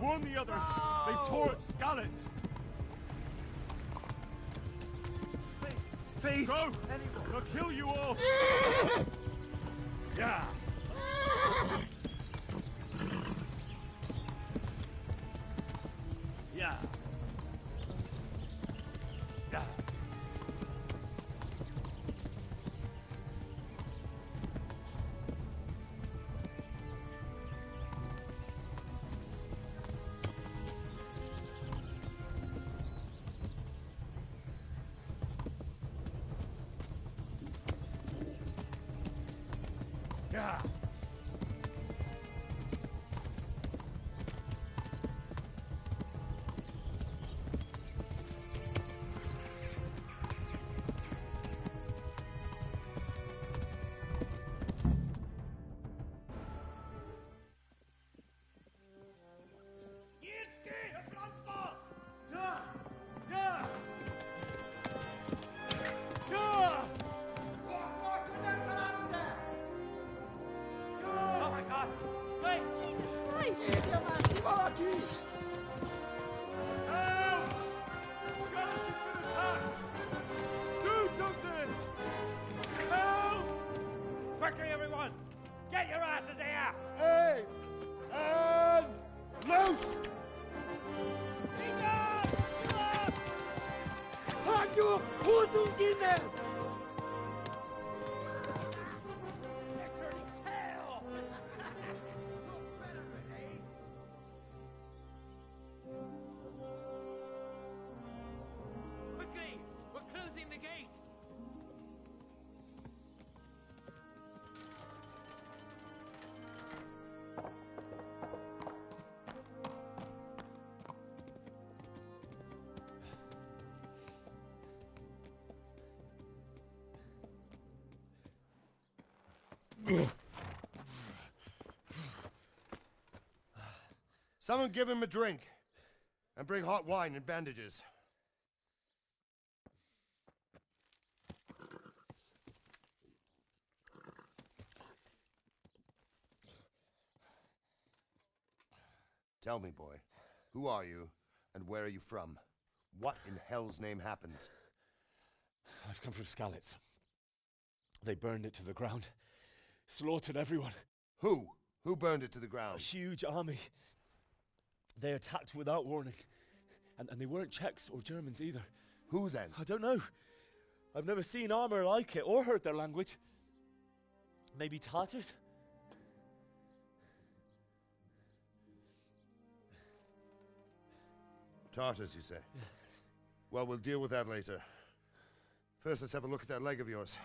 Warn the others! They tore at Skalitz! Please! Go! They'll kill you all! Yeah! Yeah! Yeah! Yeah! Oh my God! Wait! Jesus Christ! Help! Skalitz has been attacked! Do something! Help! Quickly, everyone! Get your asses here! Hey! And loose! Hanju! Husungine! They're turning tail! Quickly! We're closing the gate! Someone give him a drink. And bring hot wine and bandages. Tell me, boy, who are you and where are you from? What in hell's name happened? I've come from Skalitz. They burned it to the ground. Slaughtered everyone. Who? Who burned it to the ground? A huge army. They attacked without warning. And they weren't Czechs or Germans either. Who then? I don't know. I've never seen armor like it or heard their language. Maybe Tatars? Tartars, you say? Well, we'll deal with that later. First, let's have a look at that leg of yours.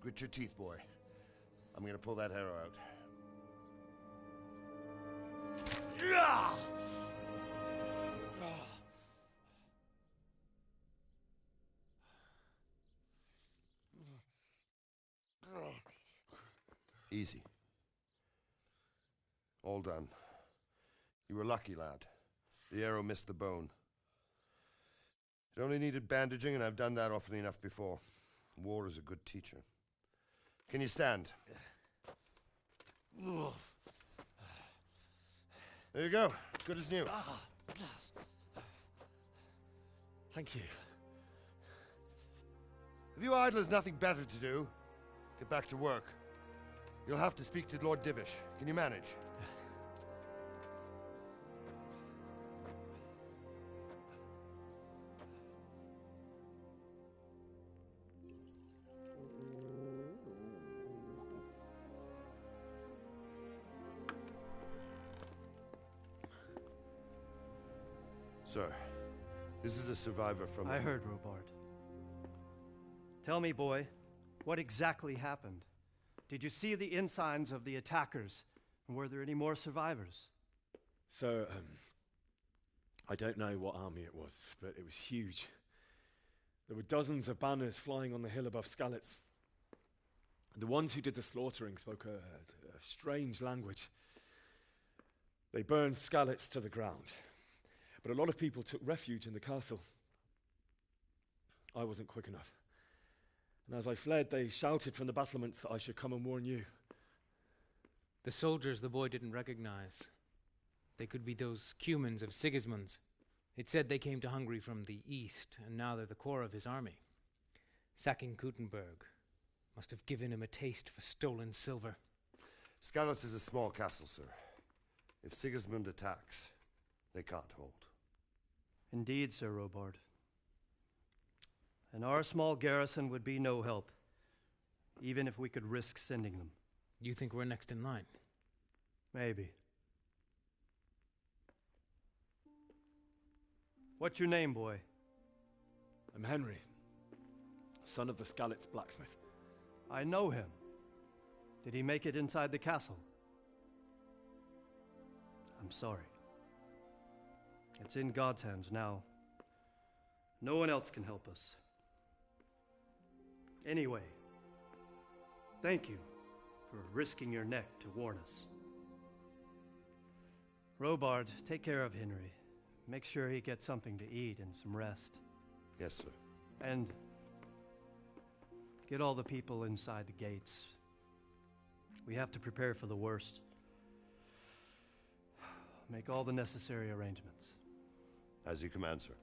Grit your teeth, boy. I'm gonna pull that arrow out. Easy. All done. You were lucky, lad. The arrow missed the bone. It only needed bandaging, and I've done that often enough before. War is a good teacher. Can you stand? There you go. As good as new. Thank you. If you idlers nothing better to do, get back to work. You'll have to speak to Lord Divish. Can you manage? Sir, this is a survivor from... I heard, Robard. Tell me, boy, what exactly happened? Did you see the ensigns of the attackers? And were there any more survivors? So, I don't know what army it was, but it was huge. There were dozens of banners flying on the hill above Skalitz. The ones who did the slaughtering spoke a strange language. They burned Skalitz to the ground. But a lot of people took refuge in the castle. I wasn't quick enough. And as I fled, they shouted from the battlements that I should come and warn you. The soldiers the boy didn't recognize. They could be those Cumans of Sigismund's. It said they came to Hungary from the east, and now they're the core of his army. Sacking Gutenberg must have given him a taste for stolen silver. Skalitz is a small castle, sir. If Sigismund attacks, they can't hold. Indeed, Sir Robard. And our small garrison would be no help, even if we could risk sending them. You think we're next in line? Maybe. What's your name, boy? I'm Henry, son of the Skalitz blacksmith. I know him. Did he make it inside the castle? I'm sorry. It's in God's hands now. No one else can help us. Anyway, thank you for risking your neck to warn us. Robard, take care of Henry. Make sure he gets something to eat and some rest. Yes, sir. And get all the people inside the gates. We have to prepare for the worst. Make all the necessary arrangements. As you command, sir.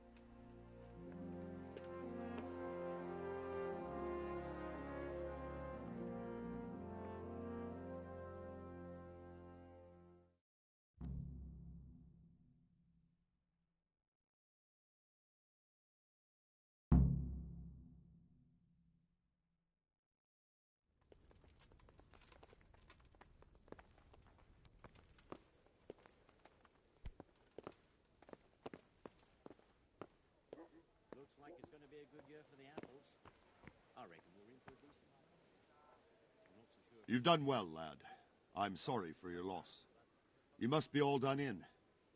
Looks like it's going to be a good year for the apples. I reckon we're in for a decent one. I'm not so sure. You've done well, lad. I'm sorry for your loss. You must be all done in.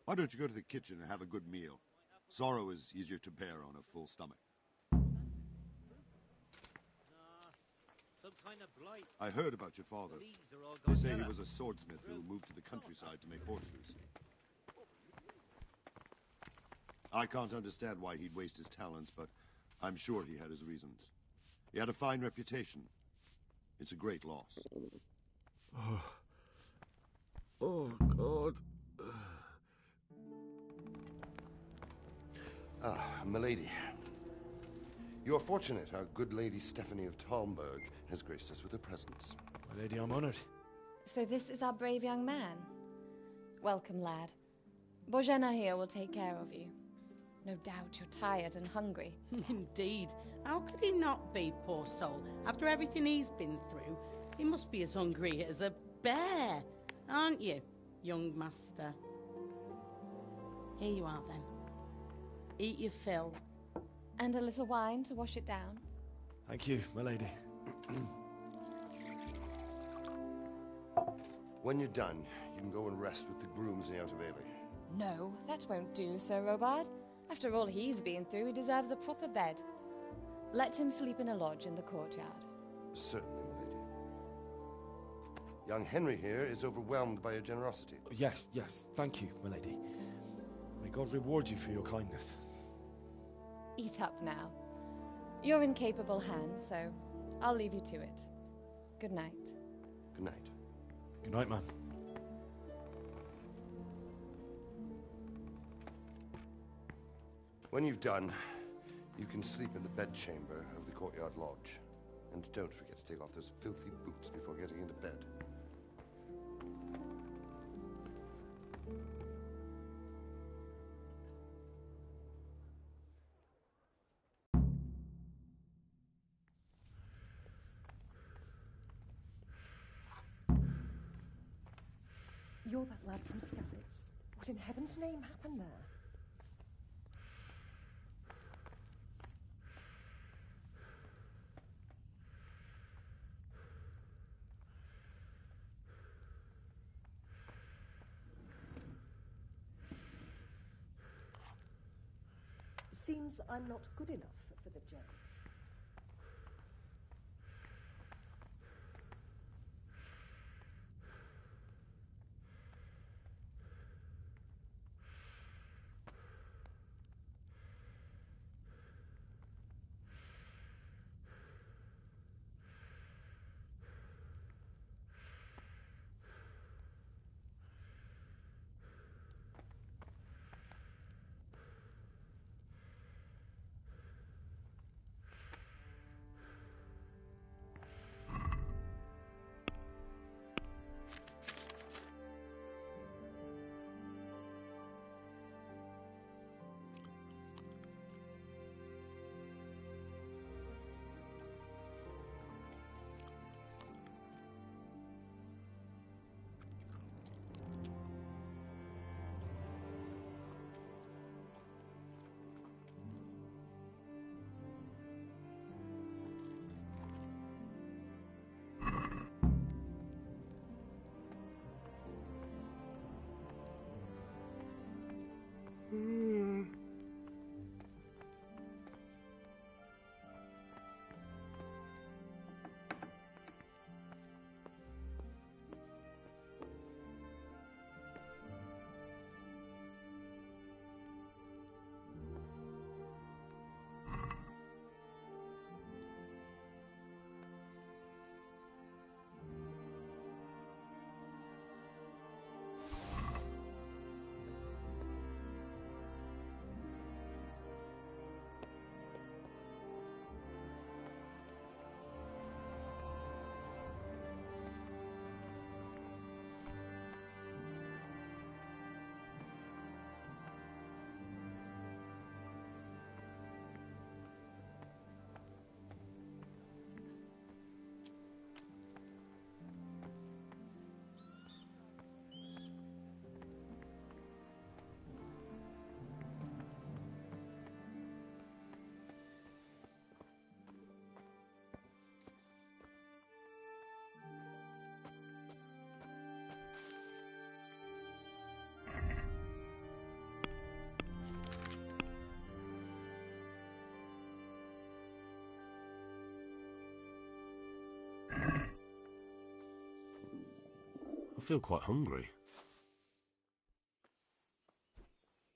Why don't you go to the kitchen and have a good meal? Sorrow is easier to bear on a full stomach. Some kind of blight. I heard about your father. The leaves are all They gone say he yellow. was a swordsmith who moved to the countryside to make horseshoes. I can't understand why he'd waste his talents, but I'm sure he had his reasons. He had a fine reputation. It's a great loss. Oh, God. Ah, milady. You're fortunate our good lady Stephanie of Talmberg has graced us with her presence. My lady, I'm honored. So this is our brave young man. Welcome, lad. Bozhena here will take care of you. No doubt you're tired and hungry. Indeed. How could he not be, poor soul? After everything he's been through, he must be as hungry as a bear, aren't you, young master? Here you are, then. Eat your fill. And a little wine to wash it down. Thank you, my lady. When you're done, you can go and rest with the grooms in the Outer Bailey. No, that won't do, Sir Robard. After all he's been through, he deserves a proper bed. Let him sleep in a lodge in the courtyard. Certainly, my lady. Young Henry here is overwhelmed by your generosity. Yes, thank you, my lady. May God reward you for your kindness. Eat up now. You're in capable hands, so I'll leave you to it. Good night. Good night. Good night, man. When you've done, you can sleep in the bedchamber of the courtyard lodge. And don't forget to take off those filthy boots before getting into bed. You're that lad from Scarlet's. What in heaven's name happened there? Seems I'm not good enough for the Geralt. I feel quite hungry.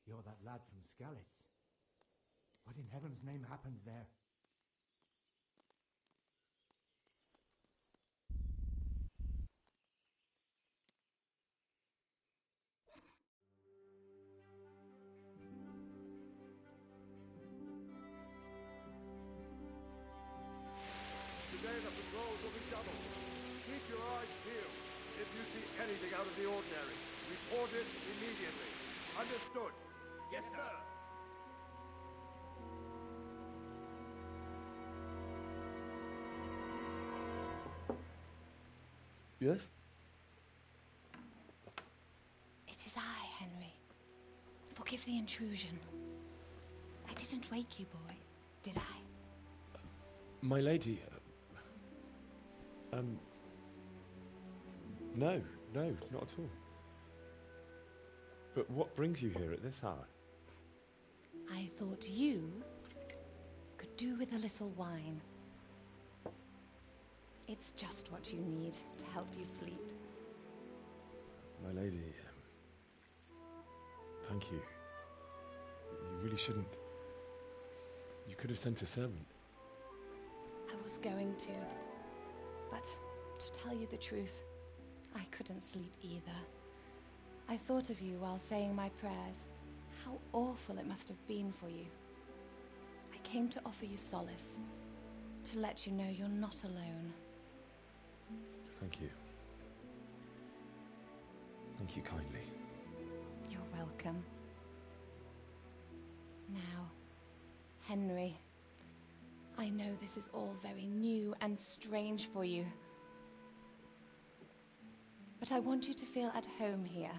You're that lad from Scarlet's. What in heaven's name happened there? Today the patrols will be doubled. Keep your eyes peeled. If you see anything out of the ordinary, report it immediately. Understood? Yes, sir. Yes? It is I, Henry. Forgive the intrusion. I didn't wake you, boy, did I? My lady, no, not at all. But what brings you here at this hour? I thought you could do with a little wine. It's just what you need to help you sleep. My lady, thank you. You really shouldn't. You could have sent a servant. I was going to, but to tell you the truth, I couldn't sleep either. I thought of you while saying my prayers. How awful it must have been for you. I came to offer you solace, to let you know you're not alone. Thank you. Thank you kindly. You're welcome. Now, Henry, I know this is all very new and strange for you, but I want you to feel at home here.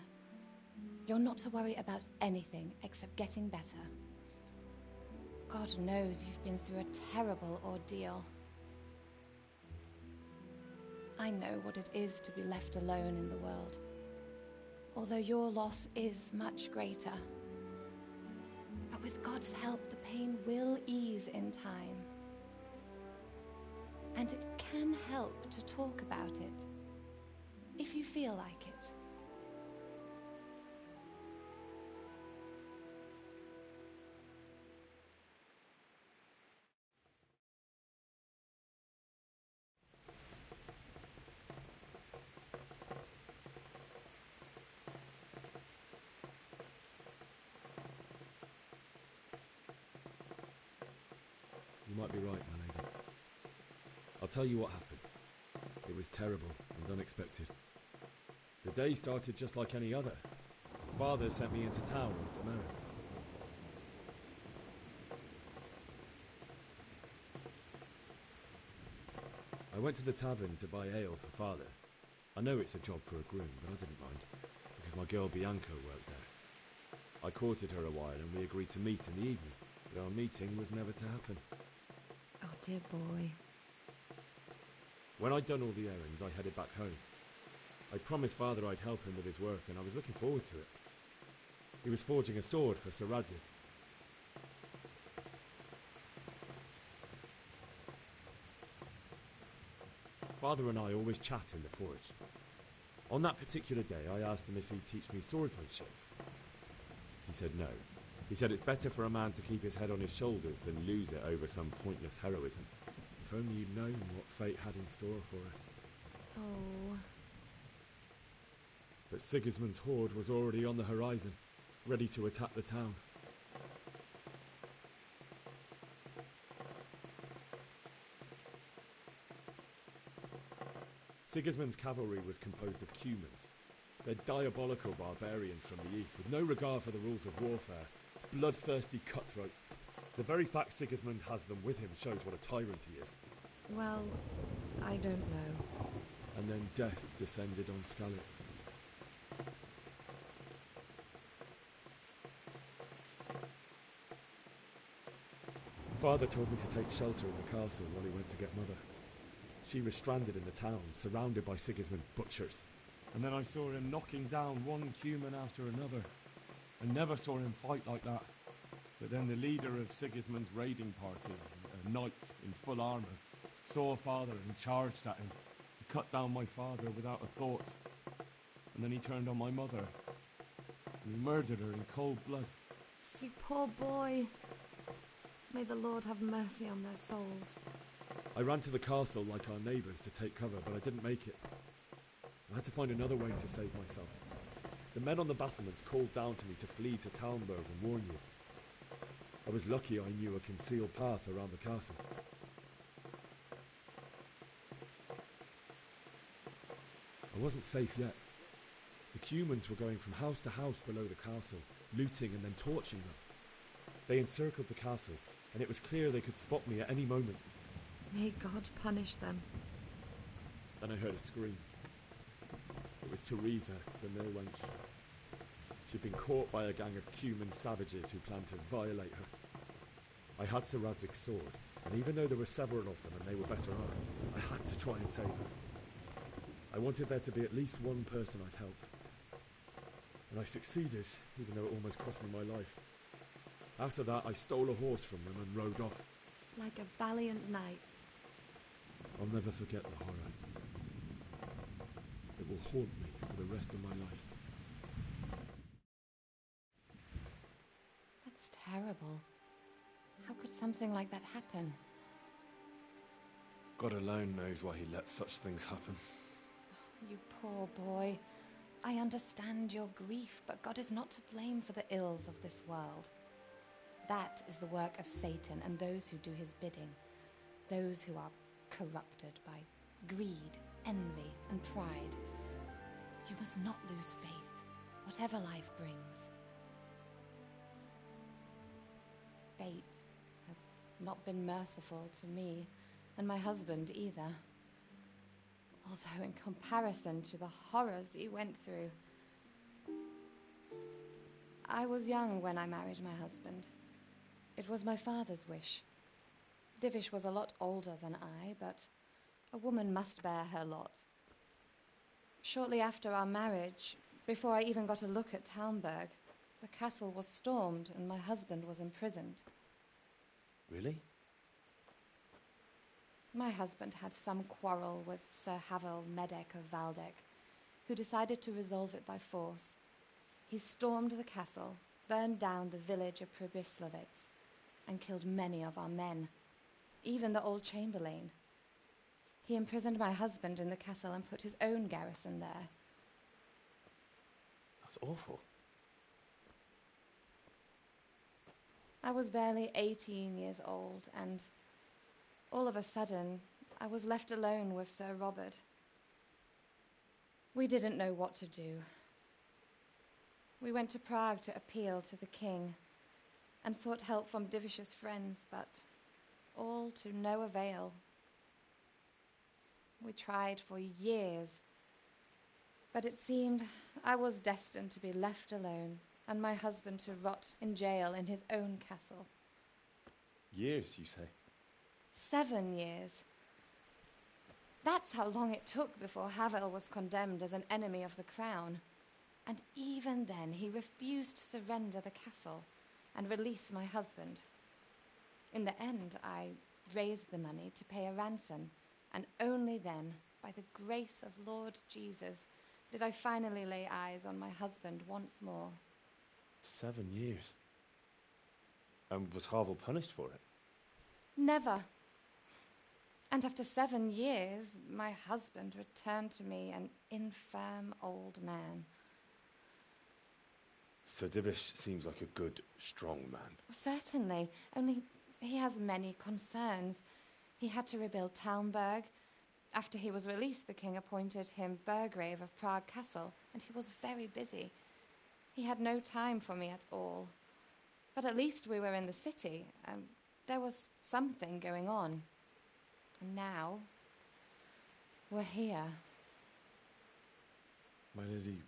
You're not to worry about anything except getting better. God knows you've been through a terrible ordeal. I know what it is to be left alone in the world, although your loss is much greater. But with God's help, the pain will ease in time. And it can help to talk about it, if you feel like it. You might be right, my lady. I'll tell you what happened. It was terrible and unexpected. The day started just like any other. Father sent me into town on some errands. I went to the tavern to buy ale for Father. I know it's a job for a groom, but I didn't mind, because my girl Bianca worked there. I courted her a while and we agreed to meet in the evening, but our meeting was never to happen. Oh, dear boy. When I'd done all the errands, I headed back home. I promised Father I'd help him with his work, and I was looking forward to it. He was forging a sword for Sir Radzig. Father and I always chat in the forge. On that particular day, I asked him if he'd teach me swordsmanship. He said no. He said it's better for a man to keep his head on his shoulders than lose it over some pointless heroism. If only you'd known what fate had in store for us. Oh. But Sigismund's horde was already on the horizon, ready to attack the town. Sigismund's cavalry was composed of Cumans. They're diabolical barbarians from the east, with no regard for the rules of warfare, bloodthirsty cutthroats. The very fact Sigismund has them with him shows what a tyrant he is. Well, I don't know. And then death descended on Skalitz. Father told me to take shelter in the castle while he went to get Mother. She was stranded in the town, surrounded by Sigismund's butchers. And then I saw him knocking down one Cuman after another. I never saw him fight like that. But then the leader of Sigismund's raiding party, a knight in full armour, saw Father and charged at him. He cut down my father without a thought. And then he turned on my mother. And he murdered her in cold blood. You poor boy. May the Lord have mercy on their souls. I ran to the castle like our neighbours to take cover, but I didn't make it. I had to find another way to save myself. The men on the battlements called down to me to flee to Talmberg and warn you. I was lucky I knew a concealed path around the castle. I wasn't safe yet. The Cumans were going from house to house below the castle, looting and then torching them. They encircled the castle, and it was clear they could spot me at any moment. May God punish them. Then I heard a scream. It was Teresa, the mill wench. She'd been caught by a gang of Cuman savages who planned to violate her. I had Sir Radzig's sword, and even though there were several of them and they were better armed, I had to try and save her. I wanted there to be at least one person I'd helped. And I succeeded, even though it almost cost me my life. After that, I stole a horse from them and rode off. Like a valiant knight. I'll never forget the horror. It will haunt me for the rest of my life. That's terrible. How could something like that happen? God alone knows why he lets such things happen. You poor boy. I understand your grief, but God is not to blame for the ills of this world. That is the work of Satan and those who do his bidding. Those who are corrupted by greed, envy, and pride. You must not lose faith, whatever life brings. Fate has not been merciful to me, and my husband either. Although in comparison to the horrors he went through. I was young when I married my husband. It was my father's wish. Divish was a lot older than I, but a woman must bear her lot. Shortly after our marriage, before I even got a look at Talmberg, the castle was stormed and my husband was imprisoned. Really? My husband had some quarrel with Sir Havel Medek of Valdek, who decided to resolve it by force. He stormed the castle, burned down the village of Pribyslavitz, and killed many of our men, even the old chamberlain. He imprisoned my husband in the castle and put his own garrison there. That's awful. I was barely 18 years old, and all of a sudden, I was left alone with Sir Robert. We didn't know what to do. We went to Prague to appeal to the king and sought help from Divish's friends, but all to no avail. We tried for years, but it seemed I was destined to be left alone and my husband to rot in jail in his own castle. Years, you say? 7 years. That's how long it took before Havel was condemned as an enemy of the crown. And even then, he refused to surrender the castle and release my husband. In the end, I raised the money to pay a ransom, and only then, by the grace of Lord Jesus, did I finally lay eyes on my husband once more. 7 years? And was Havel punished for it? Never. And after 7 years, my husband returned to me an infirm old man. Sir Divish seems like a good, strong man. Certainly, only he has many concerns. He had to rebuild Talmberg. After he was released, the king appointed him Burgrave of Prague Castle, and he was very busy. He had no time for me at all. But at least we were in the city, and there was something going on. And now, we're here. My lady,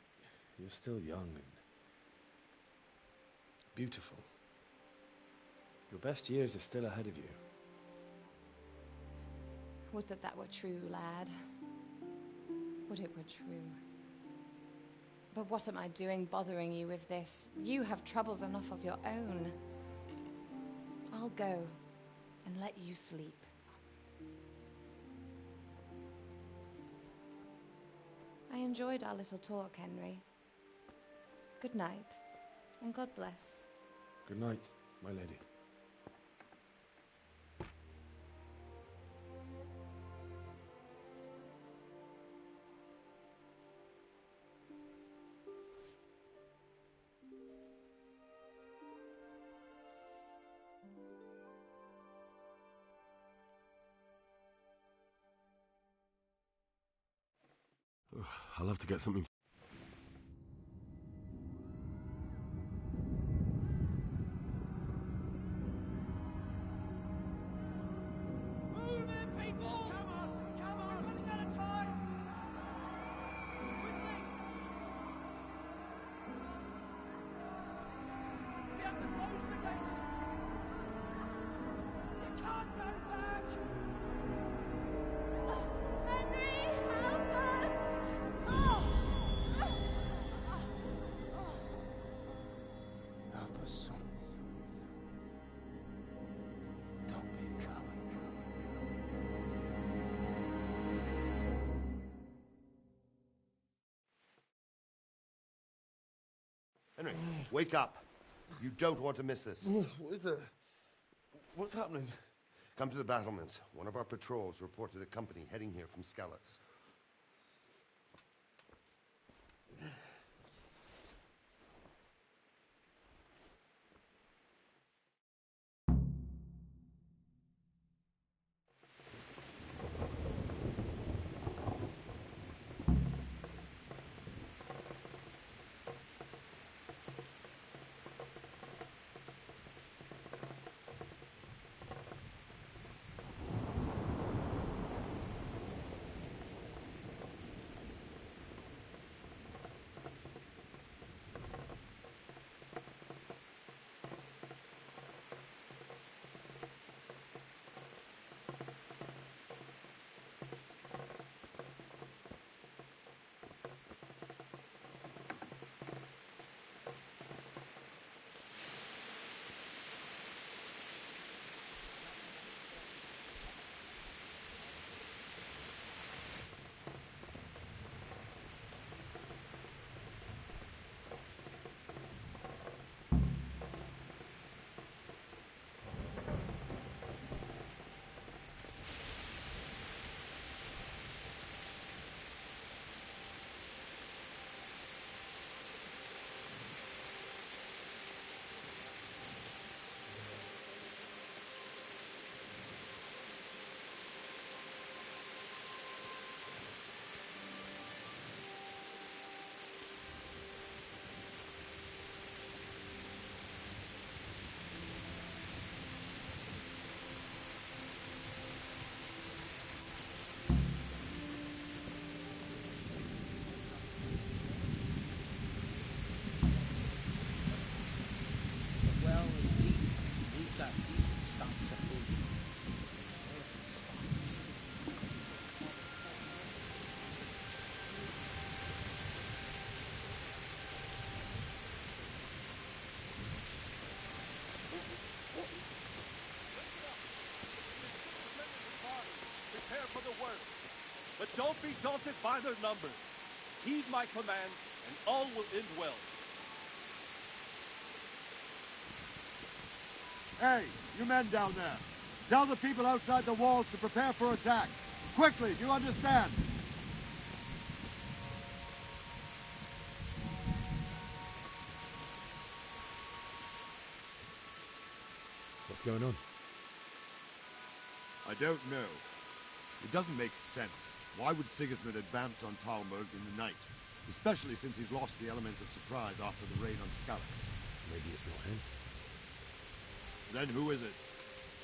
you're still young and beautiful. Your best years are still ahead of you. Would that that were true, lad. Would it were true. But what am I doing bothering you with this? You have troubles enough of your own. I'll go and let you sleep. I enjoyed our little talk, Henry. Good night, and God bless. Good night, my lady. I'll have to get something. Move in, people! Come on! Come on! We're running out of time! Quickly! Henry, wake up. You don't want to miss this. What is it? What's happening? Come to the battlements. One of our patrols reported a company heading here from Skalitz. Prepare for the worst. But don't be daunted by their numbers. Heed my commands, and all will end well. Hey, you men down there. Tell the people outside the walls to prepare for attack. Quickly, do you understand? What's going on? I don't know. It doesn't make sense. Why would Sigismund advance on Talmberg in the night? Especially since he's lost the element of surprise after the raid on Skalitz. Maybe it's not him. Then who is it?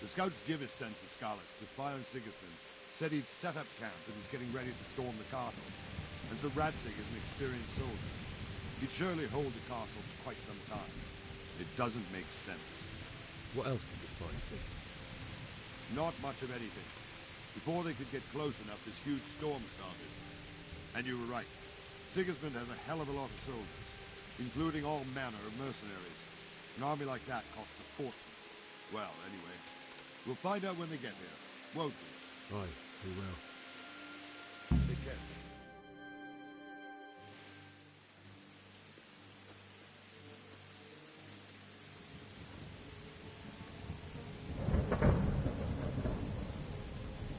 The scouts Givis sent to Skalitz to spy on Sigismund said he'd set up camp and was getting ready to storm the castle. And so Radzig is an experienced soldier. He'd surely hold the castle for quite some time. It doesn't make sense. What else did the spies see? Not much of anything. Before they could get close enough, this huge storm started. And you were right. Sigismund has a hell of a lot of soldiers, including all manner of mercenaries. An army like that costs a fortune. Well, anyway, we'll find out when they get here, won't we? Aye, we will. Take care.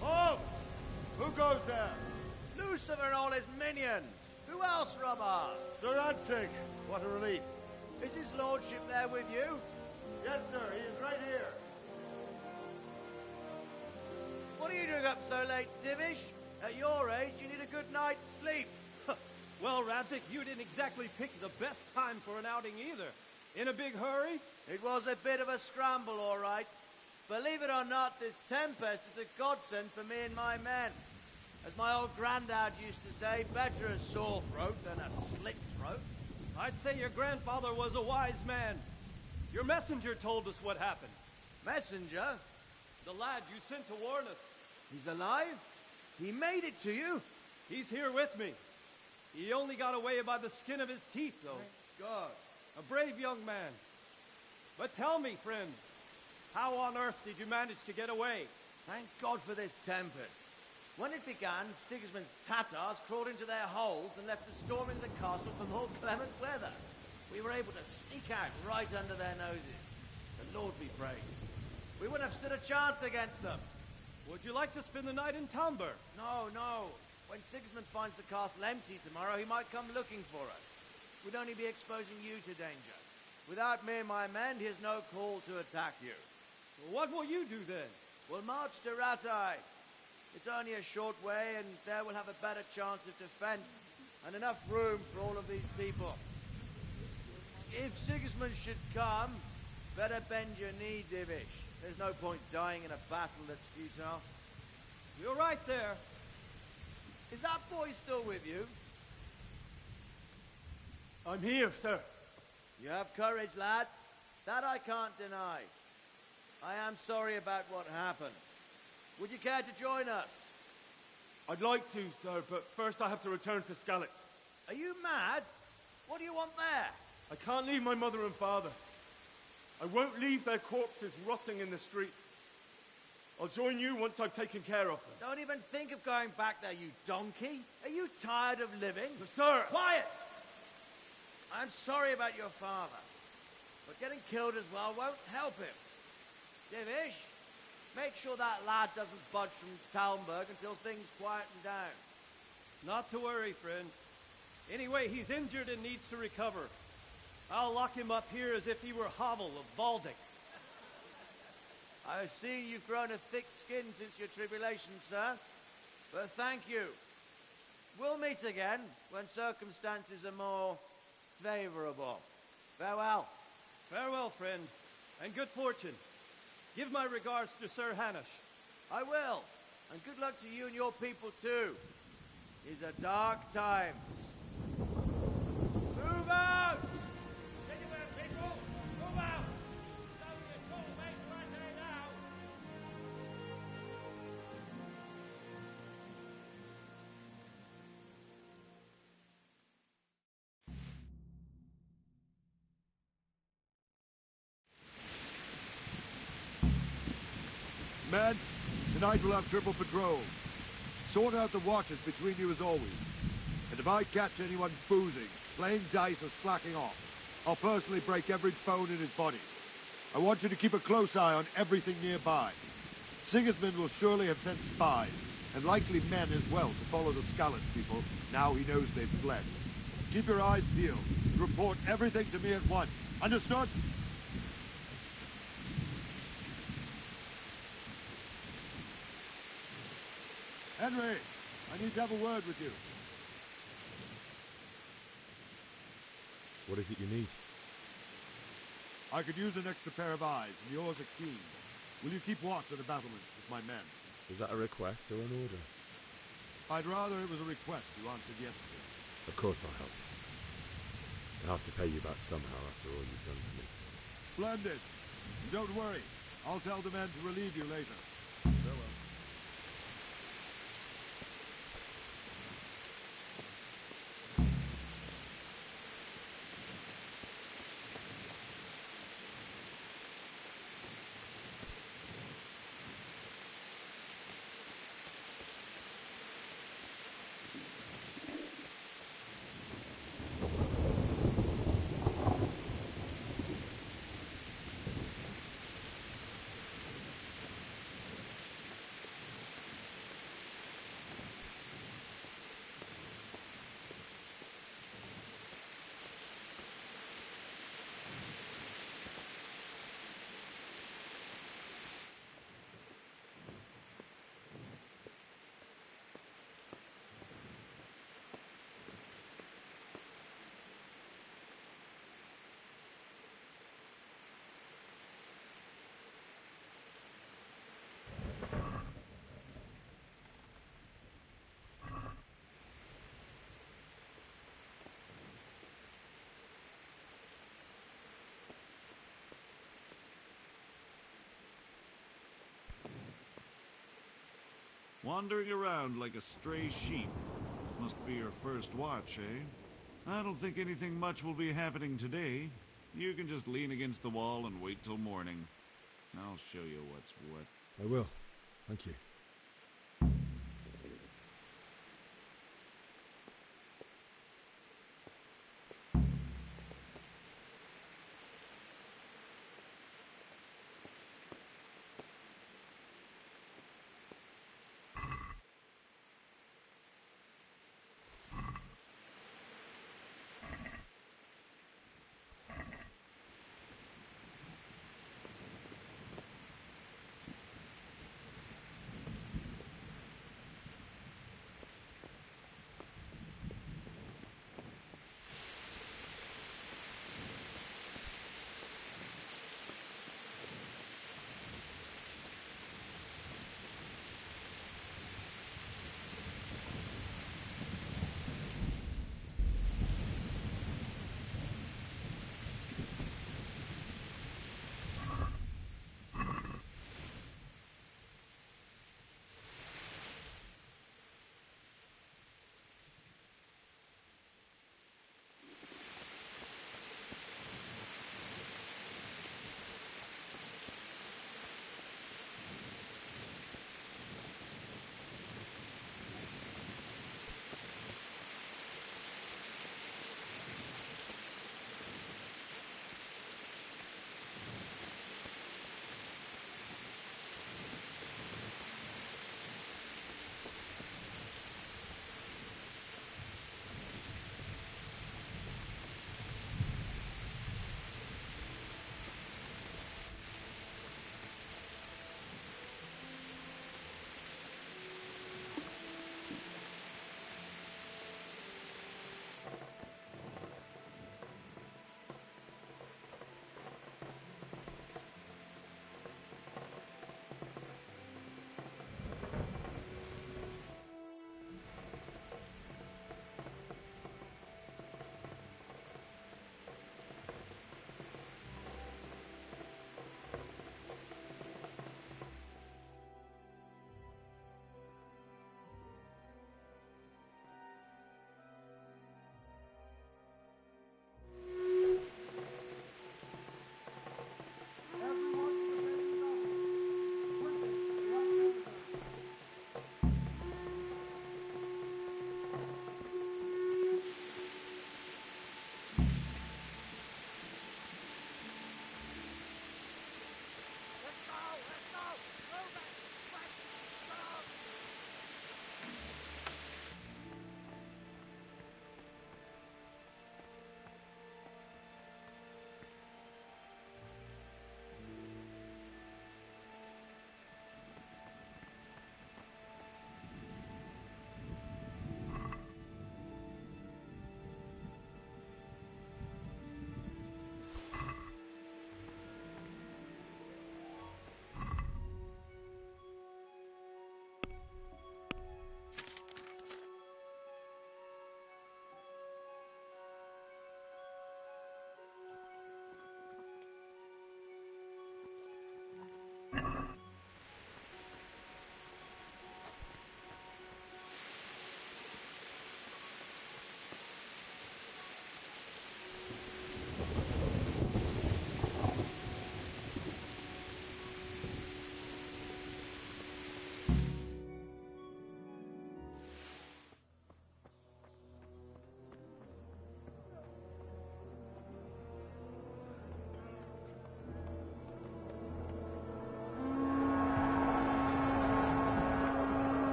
Halt! Who goes there? Lucifer and all his minions! Who else, Robert? Sir Radzig, what a relief. Is his lordship there with you? Yes, sir, he is right here. What are you doing up so late, Divish? At your age, you need a good night's sleep. Well, Radzig, you didn't exactly pick the best time for an outing either. In a big hurry? It was a bit of a scramble, all right. Believe it or not, this tempest is a godsend for me and my men. As my old granddad used to say, better a sore throat than a slit throat. I'd say your grandfather was a wise man. Your messenger told us what happened. Messenger? The lad you sent to warn us. He's alive? He made it to you? He's here with me. He only got away by the skin of his teeth, though. Thank God. A brave young man. But tell me, friend, how on earth did you manage to get away? Thank God for this tempest. When it began, Sigismund's Tatars crawled into their holes and left a storm into the castle for more clement weather. We We were able to sneak out right under their noses. The Lord be praised. We wouldn't have stood a chance against them. Would you like to spend the night in Talmberg? No, no. When Sigismund finds the castle empty tomorrow, he might come looking for us. We'd only be exposing you to danger. Without me and my men, he has no call to attack you. Well, what will you do then? We'll march to Ratai. It's only a short way, and there we'll have a better chance of defense and enough room for all of these people. If Sigismund should come, better bend your knee, Divish. There's no point dying in a battle that's futile. You're right there. Is that boy still with you? I'm here, sir. You have courage, lad. That I can't deny. I am sorry about what happened. Would you care to join us? I'd like to, sir, but first I have to return to Skalitz. Are you mad? What do you want there? I can't leave my mother and father. I won't leave their corpses rotting in the street. I'll join you once I've taken care of them. Don't even think of going back there, you donkey. Are you tired of living? But, sir! Quiet! I'm sorry about your father, but getting killed as well won't help him. Divish, make sure that lad doesn't budge from Talmberg until things quieten down. Not to worry, friend. Anyway, he's injured and needs to recover. I'll lock him up here as if he were Havel of Baldic. I see you've grown a thick skin since your tribulation, sir. But thank you. We'll meet again when circumstances are more favorable. Farewell. Farewell, friend, and good fortune. Give my regards to Sir Hanush. I will, and good luck to you and your people too. These are dark times. Move out! Anywhere, people! Move out! Don't be a fool, mate, right there now! Men, tonight we'll have triple patrol. Sort out the watches between you as always. And if I catch anyone boozing, playing dice or slacking off, I'll personally break every bone in his body. I want you to keep a close eye on everything nearby. Sigismund will surely have sent spies, and likely men as well, to follow the Skalitz people, now he knows they've fled. Keep your eyes peeled. Report everything to me at once. Understood? Henry, I need to have a word with you. What is it you need? I could use an extra pair of eyes, and yours are keen. Will you keep watch at the battlements with my men? Is that a request or an order? I'd rather it was a request you answered yes to. Of course I'll help. I'll have to pay you back somehow after all you've done for me. Splendid. And don't worry. I'll tell the men to relieve you later. Farewell. Wandering around like a stray sheep. Must be your first watch, eh? I don't think anything much will be happening today. You can just lean against the wall and wait till morning. I'll show you what's what. I will. Thank you.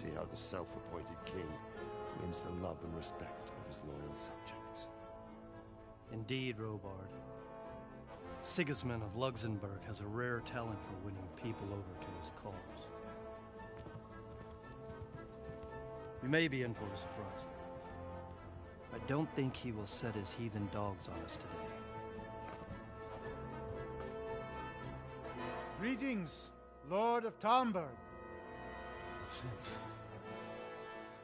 see how the self-appointed king wins the love and respect of his loyal subjects. Indeed, Robard. Sigismund of Luxembourg has a rare talent for winning people over to his cause. You may be in for a surprise, though. I don't think he will set his heathen dogs on us today. Greetings, Lord of Talmberg.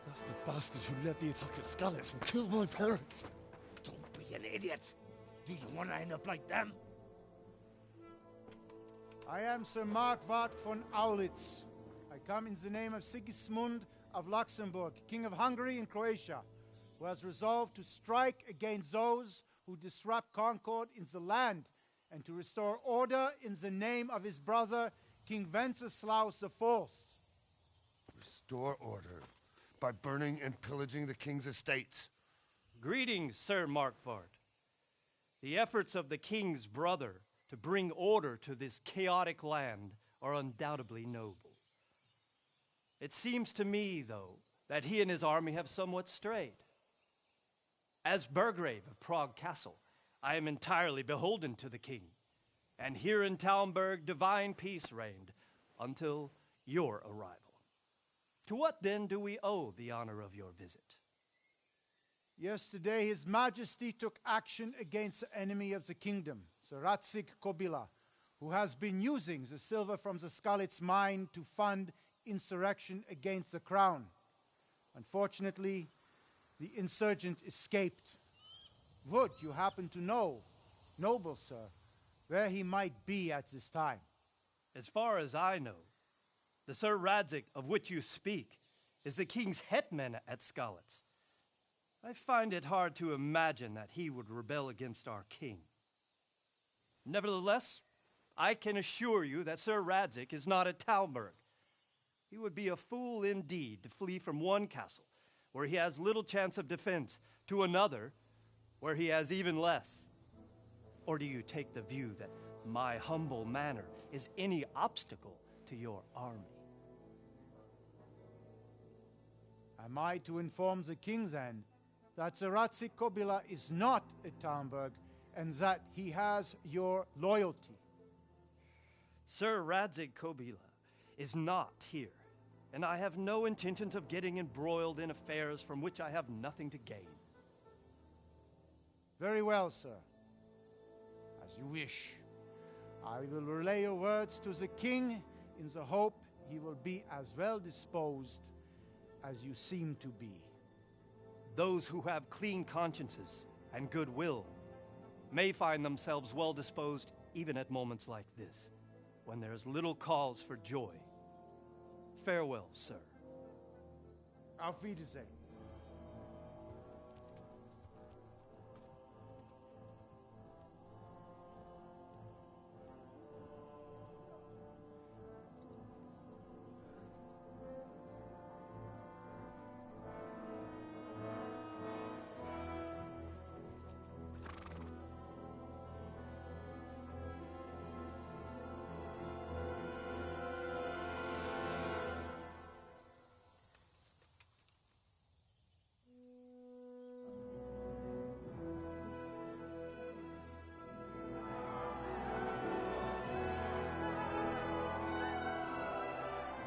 That's the bastard who led the attack at Scallis and killed my parents. Don't be an idiot. Do you want to end up like them? I am Sir Markwart von Aulitz. I come in the name of Sigismund of Luxembourg, King of Hungary and Croatia, who has resolved to strike against those who disrupt concord in the land and to restore order in the name of his brother, King Wenceslaus IV. Restore order by burning and pillaging the king's estates. Greetings, Sir Markwart. The efforts of the king's brother to bring order to this chaotic land are undoubtedly noble. It seems to me, though, that he and his army have somewhat strayed. As Burgrave of Prague Castle, I am entirely beholden to the king, and here in Talmberg divine peace reigned until your arrival. To what then do we owe the honor of your visit? Yesterday, His Majesty took action against the enemy of the kingdom, Sir Radzig Kobyla, who has been using the silver from the Skalitz mine to fund insurrection against the crown. Unfortunately, the insurgent escaped. Would you happen to know, noble sir, where he might be at this time? As far as I know, the Sir Radzig of which you speak is the king's hetman at Skalitz. I find it hard to imagine that he would rebel against our king. Nevertheless, I can assure you that Sir Radzig is not at Talmberg. He would be a fool indeed to flee from one castle, where he has little chance of defense, to another, where he has even less. Or do you take the view that my humble manner is any obstacle to your army? Am I to inform the king then that Sir Radzig Kobyla is not at Talmberg and that he has your loyalty? Sir Radzig Kobyla is not here, and I have no intentions of getting embroiled in affairs from which I have nothing to gain. Very well, sir. As you wish. I will relay your words to the king in the hope he will be as well disposed as you seem to be. Those who have clean consciences and goodwill may find themselves well disposed even at moments like this, when there is little cause for joy. Farewell, sir. Auf Wiedersehen.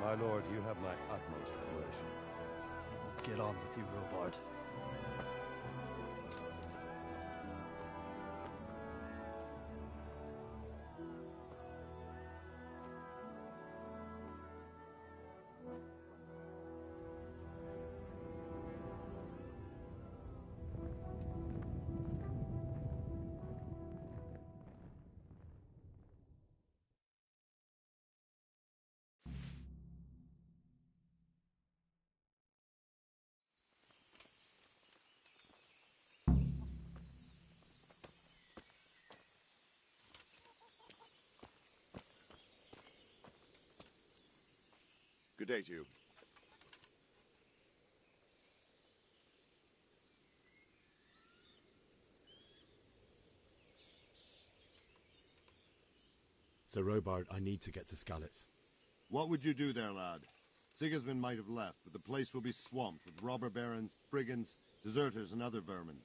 My lord, you have my utmost admiration. Get on with you, Robard. Good day to you. Sir Robard, I need to get to Skalitz. What would you do there, lad? Sigismund might have left, but the place will be swamped with robber barons, brigands, deserters, and other vermin.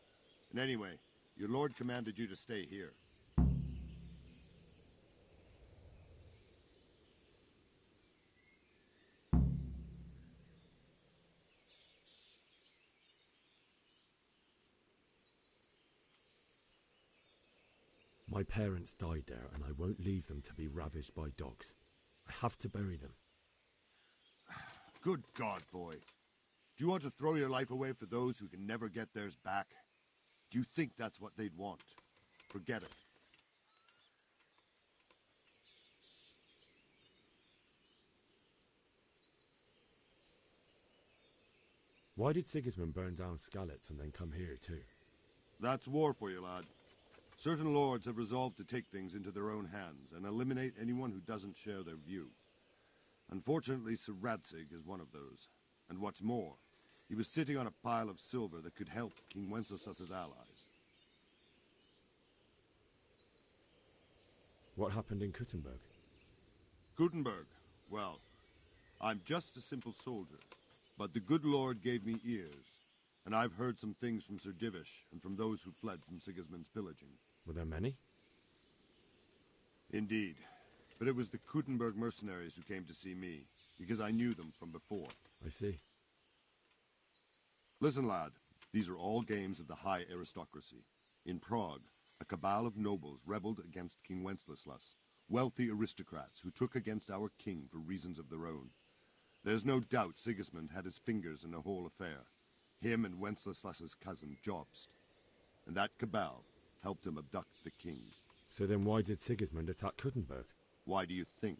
And anyway, your lord commanded you to stay here. My parents died there, and I won't leave them to be ravaged by dogs. I have to bury them. Good God, boy. Do you want to throw your life away for those who can never get theirs back? Do you think that's what they'd want? Forget it. Why did Sigismund burn down Skalitz and then come here too? That's war for you, lad. Certain lords have resolved to take things into their own hands and eliminate anyone who doesn't share their view. Unfortunately, Sir Radzig is one of those. And what's more, he was sitting on a pile of silver that could help King Wenceslas's allies. What happened in Kuttenberg? Kuttenberg? Well, I'm just a simple soldier, but the good Lord gave me ears, and I've heard some things from Sir Divish and from those who fled from Sigismund's pillaging. Were there many? Indeed, but it was the Kuttenberg mercenaries who came to see me, because I knew them from before. I see. Listen, lad, these are all games of the high aristocracy. In Prague, a cabal of nobles rebelled against King Wenceslas, wealthy aristocrats who took against our king for reasons of their own. There's no doubt Sigismund had his fingers in the whole affair. Him and Wenceslas's cousin, Jobst. And that cabal helped him abduct the king. So then why did Sigismund attack Kuttenberg? Why do you think?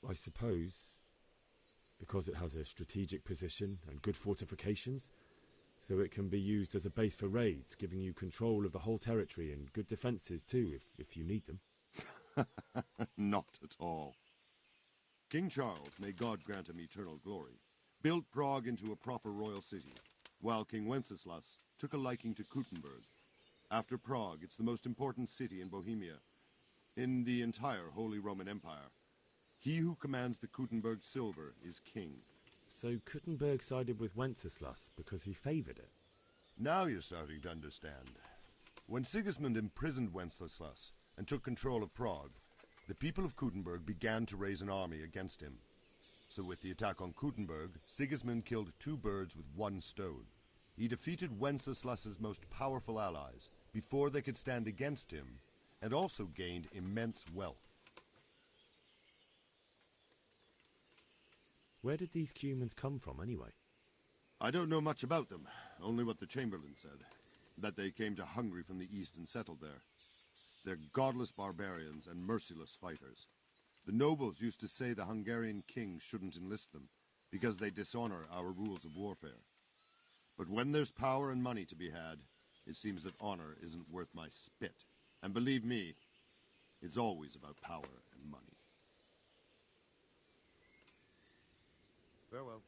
I suppose because it has a strategic position and good fortifications, so it can be used as a base for raids, giving you control of the whole territory and good defences too, if you need them. Not at all. King Charles, may God grant him eternal glory, built Prague into a proper royal city, while King Wenceslas took a liking to Kuttenberg. After Prague, it's the most important city in Bohemia, in the entire Holy Roman Empire. He who commands the Kuttenberg silver is king. So Kuttenberg sided with Wenceslas because he favoured it? Now you're starting to understand. When Sigismund imprisoned Wenceslas and took control of Prague, the people of Kuttenberg began to raise an army against him. So with the attack on Kuttenberg, Sigismund killed two birds with one stone. He defeated Wenceslas's most powerful allies before they could stand against him, and also gained immense wealth. Where did these Cumans come from, anyway? I don't know much about them, only what the Chamberlain said, that they came to Hungary from the east and settled there. They're godless barbarians and merciless fighters. The nobles used to say the Hungarian king shouldn't enlist them, because they dishonor our rules of warfare. But when there's power and money to be had, it seems that honor isn't worth my spit. And believe me, it's always about power and money. Farewell.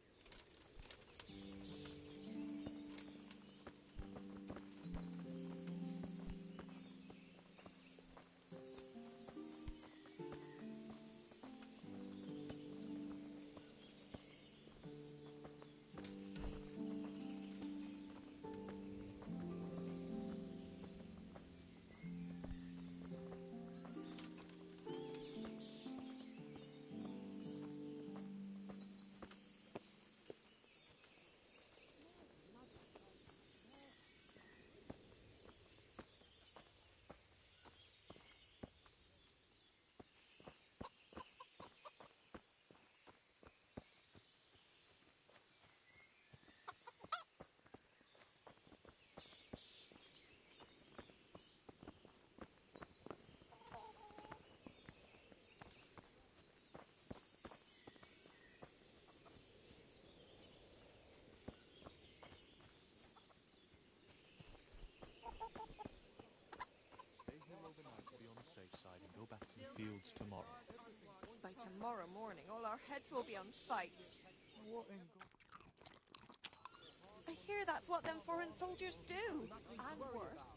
inside and go back to the fields tomorrow. By tomorrow morning, all our heads will be on spikes. What in I hear that's what them foreign soldiers do, and worse.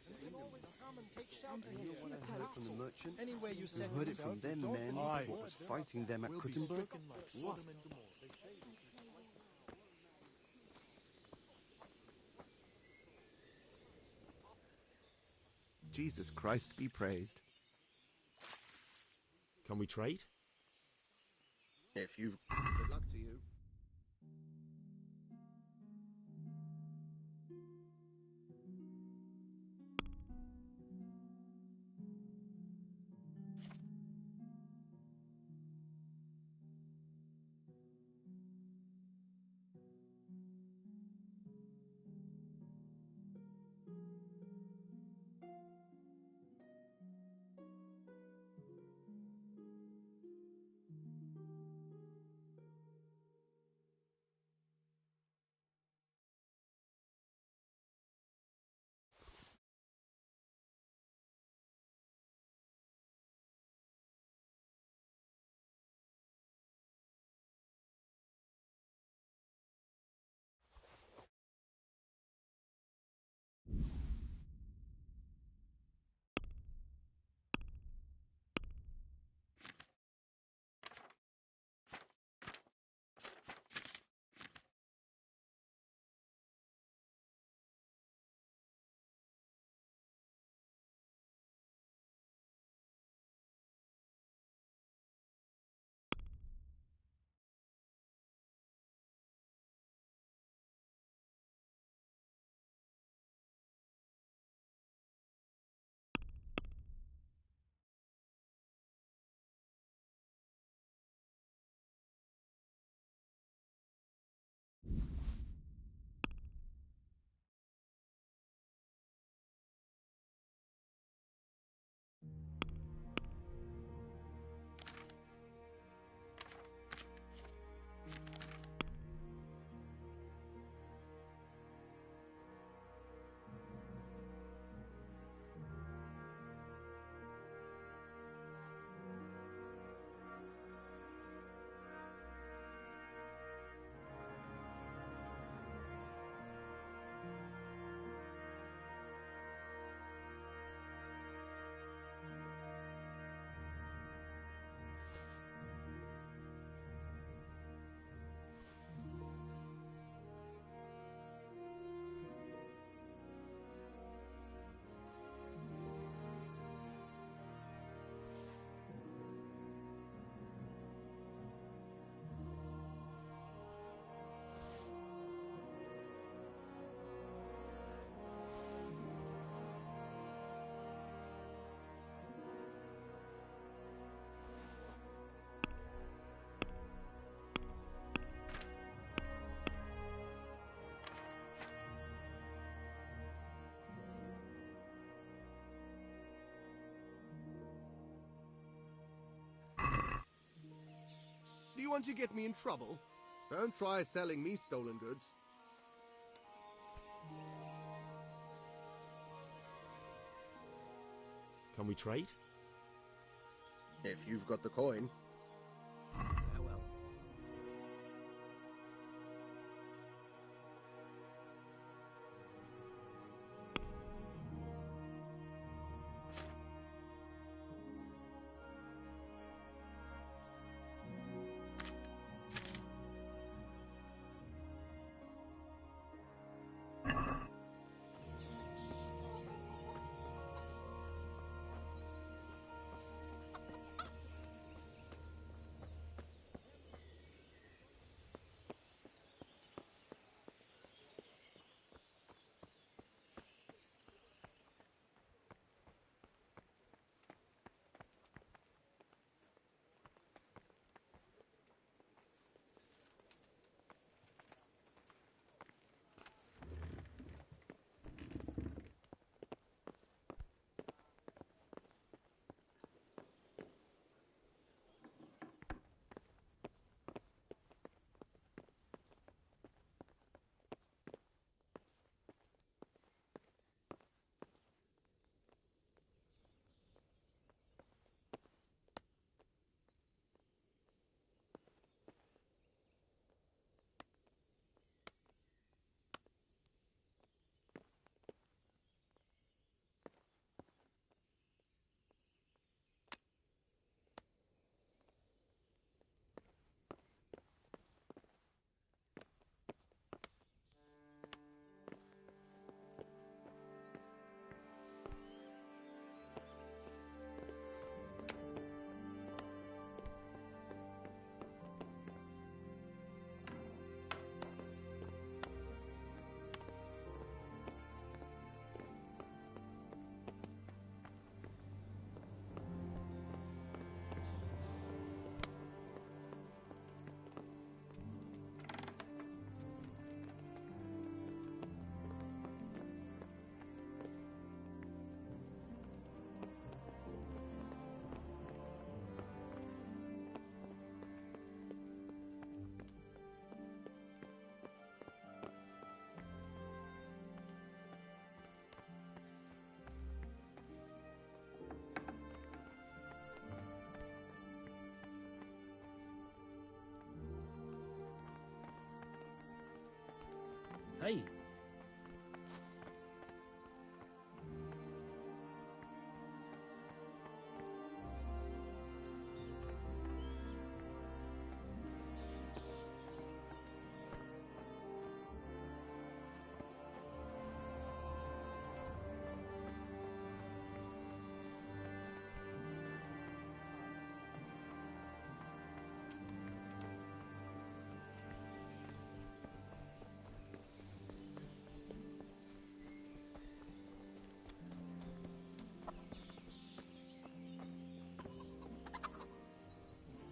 And you know what I heard from the merchant? Anywhere you I heard it from them men Aye. what was fighting them at Kuttenberg. What? Jesus Christ be praised. Can we trade? If you've... Good luck to you. Do you want to get me in trouble? Don't try selling me stolen goods. Can we trade? If you've got the coin. Farewell.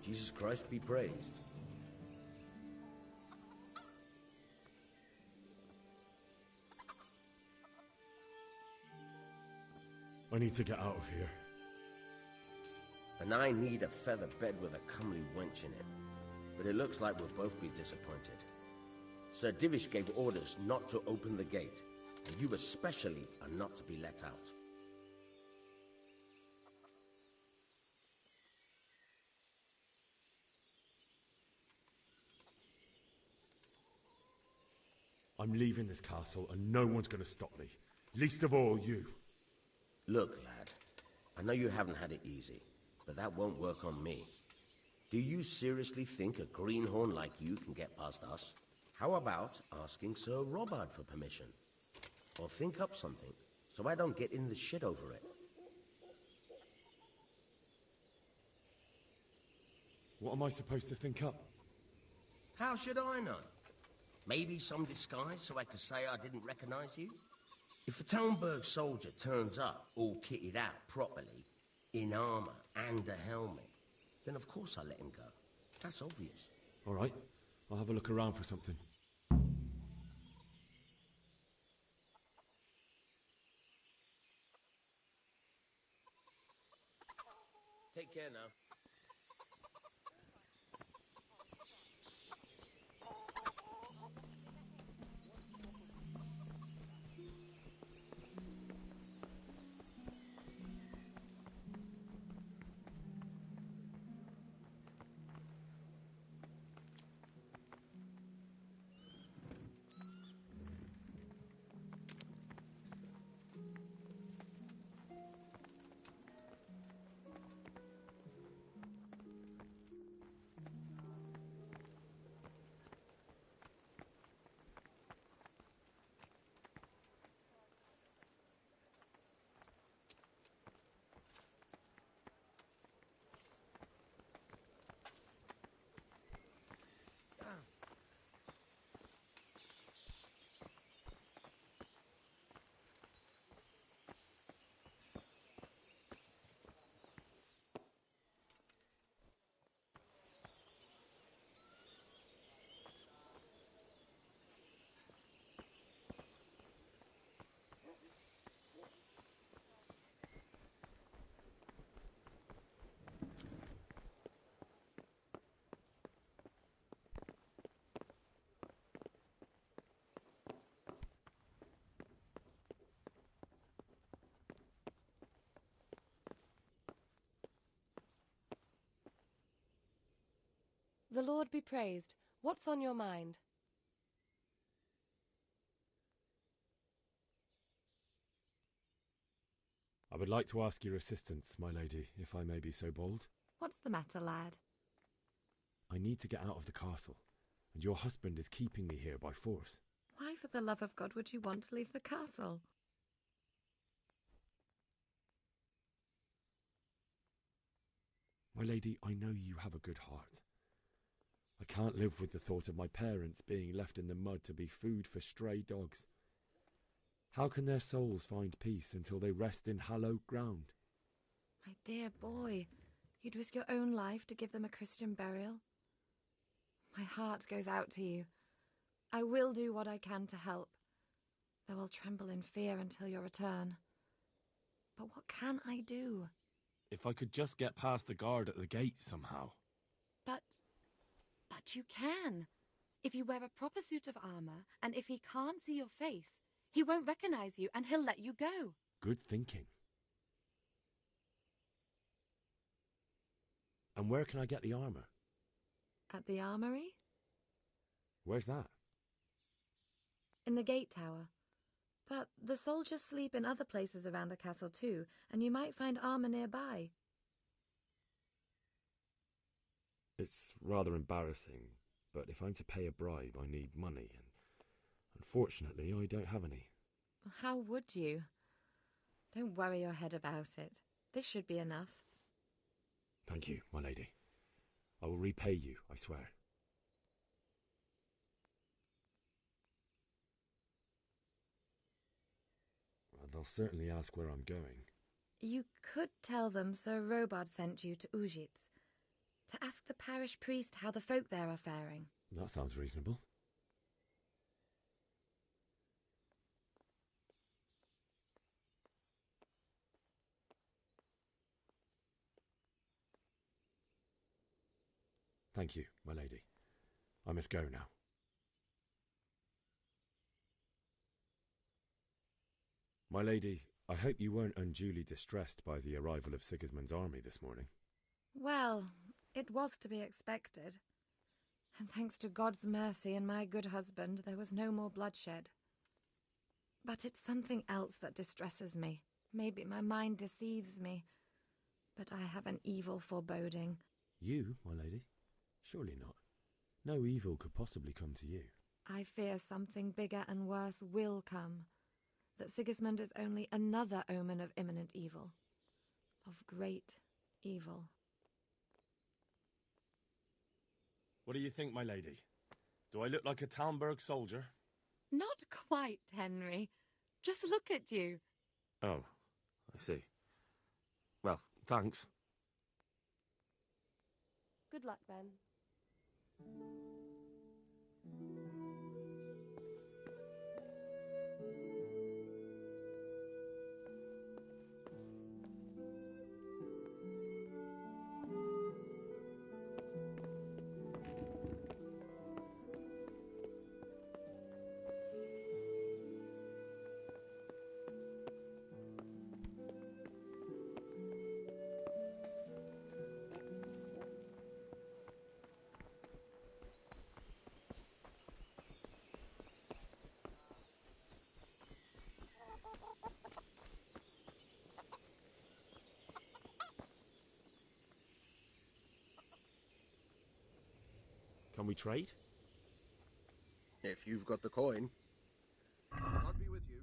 Jesus Christ be praised. I need to get out of here. And I need a feather bed with a comely wench in it. But it looks like we'll both be disappointed. Sir Divish gave orders not to open the gate, and you especially are not to be let out. I'm leaving this castle and no one's going to stop me. Least of all you. Look, lad, I know you haven't had it easy, but that won't work on me. Do you seriously think a greenhorn like you can get past us? How about asking Sir Robard for permission? Or think up something, so I don't get in the shit over it. What am I supposed to think up? How should I know? Maybe some disguise so I could say I didn't recognize you? If a Talmberg soldier turns up all kitted out properly, in armor and a helmet, then of course I let him go. That's obvious. All right, I'll have a look around for something. Take care now. The Lord be praised. What's on your mind? I would like to ask your assistance, my lady, if I may be so bold. What's the matter, lad? I need to get out of the castle, and your husband is keeping me here by force. Why, for the love of God, would you want to leave the castle? My lady, I know you have a good heart. I can't live with the thought of my parents being left in the mud to be food for stray dogs. How can their souls find peace until they rest in hallowed ground? My dear boy, you'd risk your own life to give them a Christian burial? My heart goes out to you. I will do what I can to help, though I'll tremble in fear until your return. But what can I do? If I could just get past the guard at the gate somehow. But you can. If you wear a proper suit of armour, and if he can't see your face, he won't recognise you and he'll let you go. Good thinking. And where can I get the armour? At the armoury? Where's that? In the gate tower. But the soldiers sleep in other places around the castle too, and you might find armour nearby. It's rather embarrassing, but if I'm to pay a bribe, I need money, and unfortunately I don't have any. How would you? Don't worry your head about it. This should be enough. Thank you, my lady. I will repay you, I swear. They'll certainly ask where I'm going. You could tell them Sir Robard sent you to Ujits. To ask the parish priest how the folk there are faring. That sounds reasonable. Thank you, my lady. I must go now. My lady, I hope you weren't unduly distressed by the arrival of Sigismund's army this morning. Well, it was to be expected. And thanks to God's mercy and my good husband, there was no more bloodshed. But it's something else that distresses me. Maybe my mind deceives me. But I have an evil foreboding. You, my lady? Surely not. No evil could possibly come to you. I fear something bigger and worse will come. That Sigismund is only another omen of imminent evil. Of great evil. What do you think, my lady? Do I look like a Talmberg soldier? Not quite, Henry. Just look at you. Oh, I see. Well, thanks. Good luck, Ben. Can we trade? If you've got the coin. God be with you.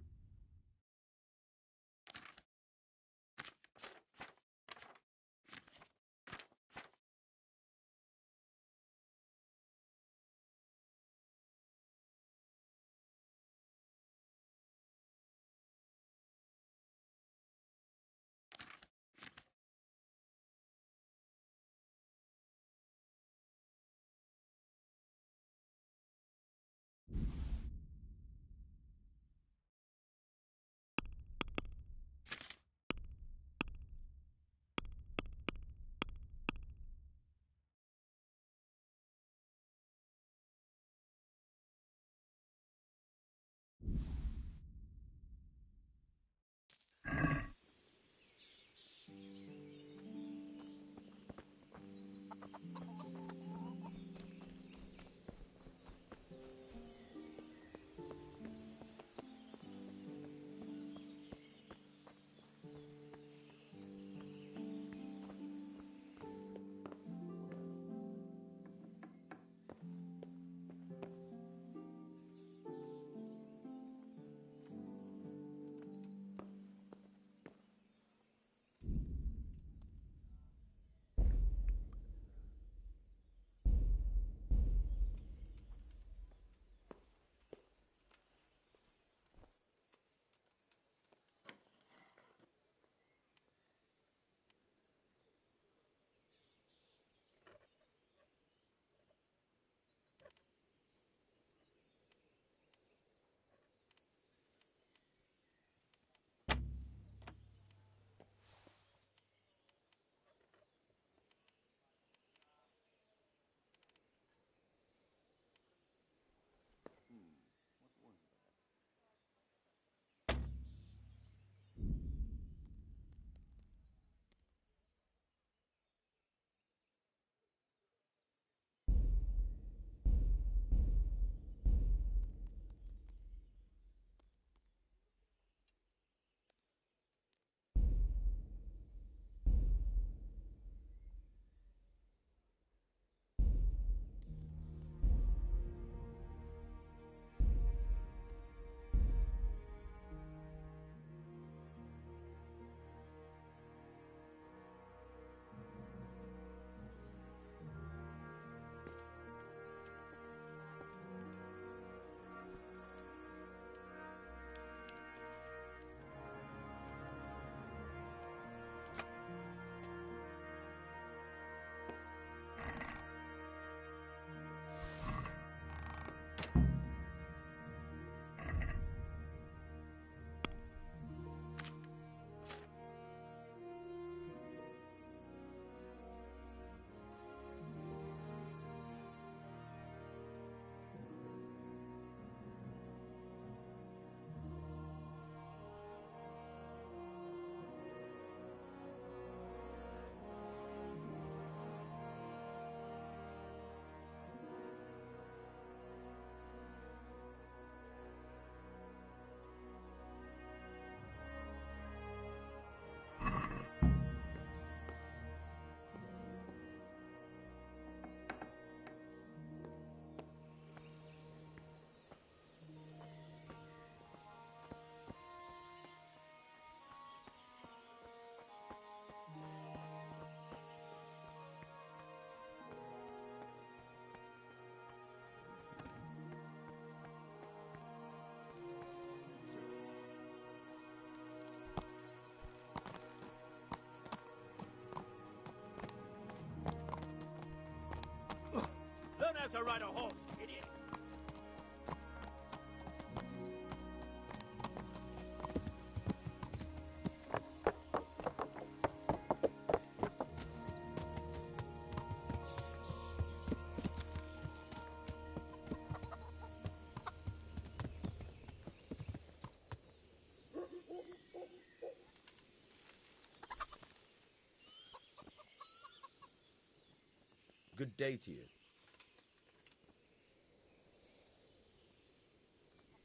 Good day to you.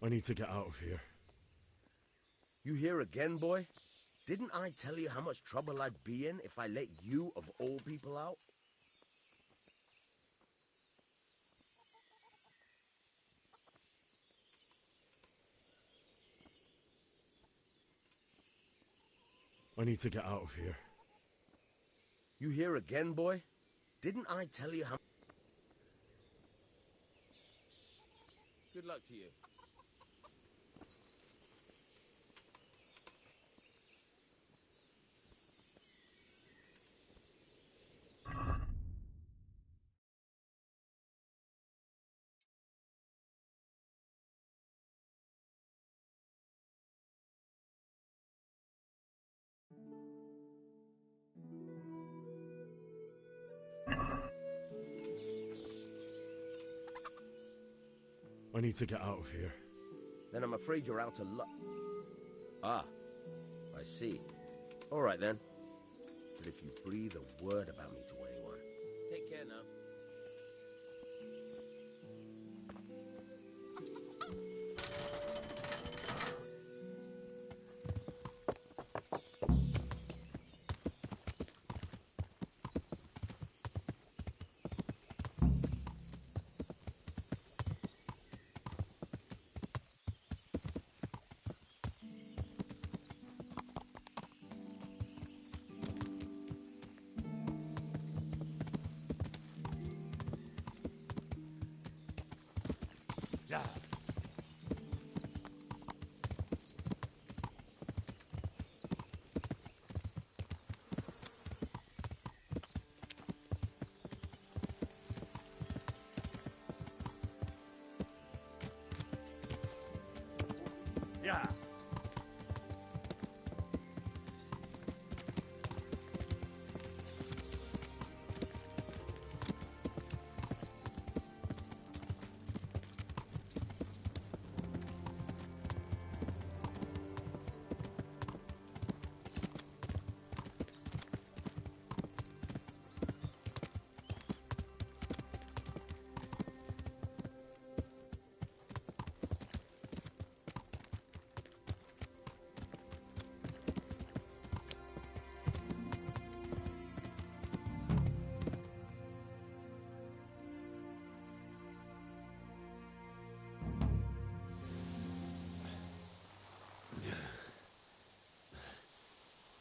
I need to get out of here. You here again, boy? Didn't I tell you how much trouble I'd be in if I let you, of all people, out? I need to get out of here. You here again, boy? Didn't I tell you how... Good luck to you. I need to get out of here. Then I'm afraid you're out of luck. Ah, I see. All right, then. But if you breathe a word about me to anyone... Take care now. Yeah. Yeah.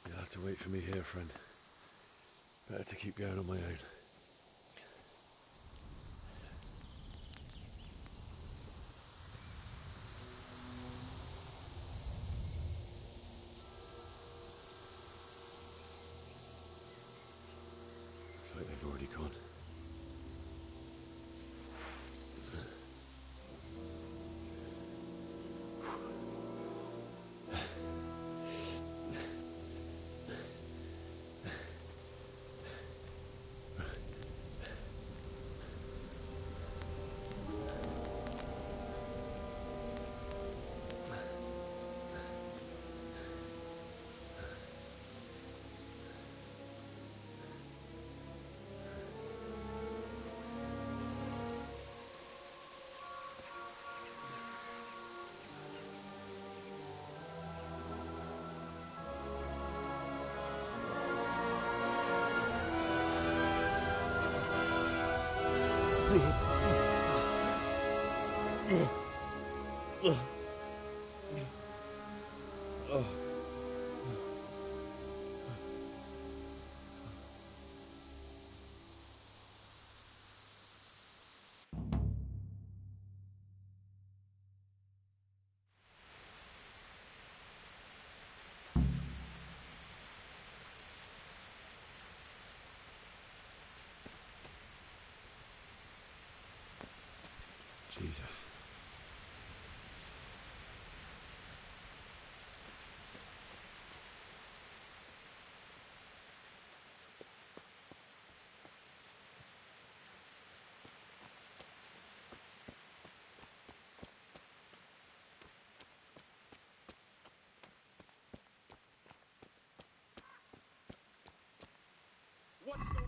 You'll have to wait for me here, friend. Better to keep going on my own. Looks like they've already gone. Jesus. What's going...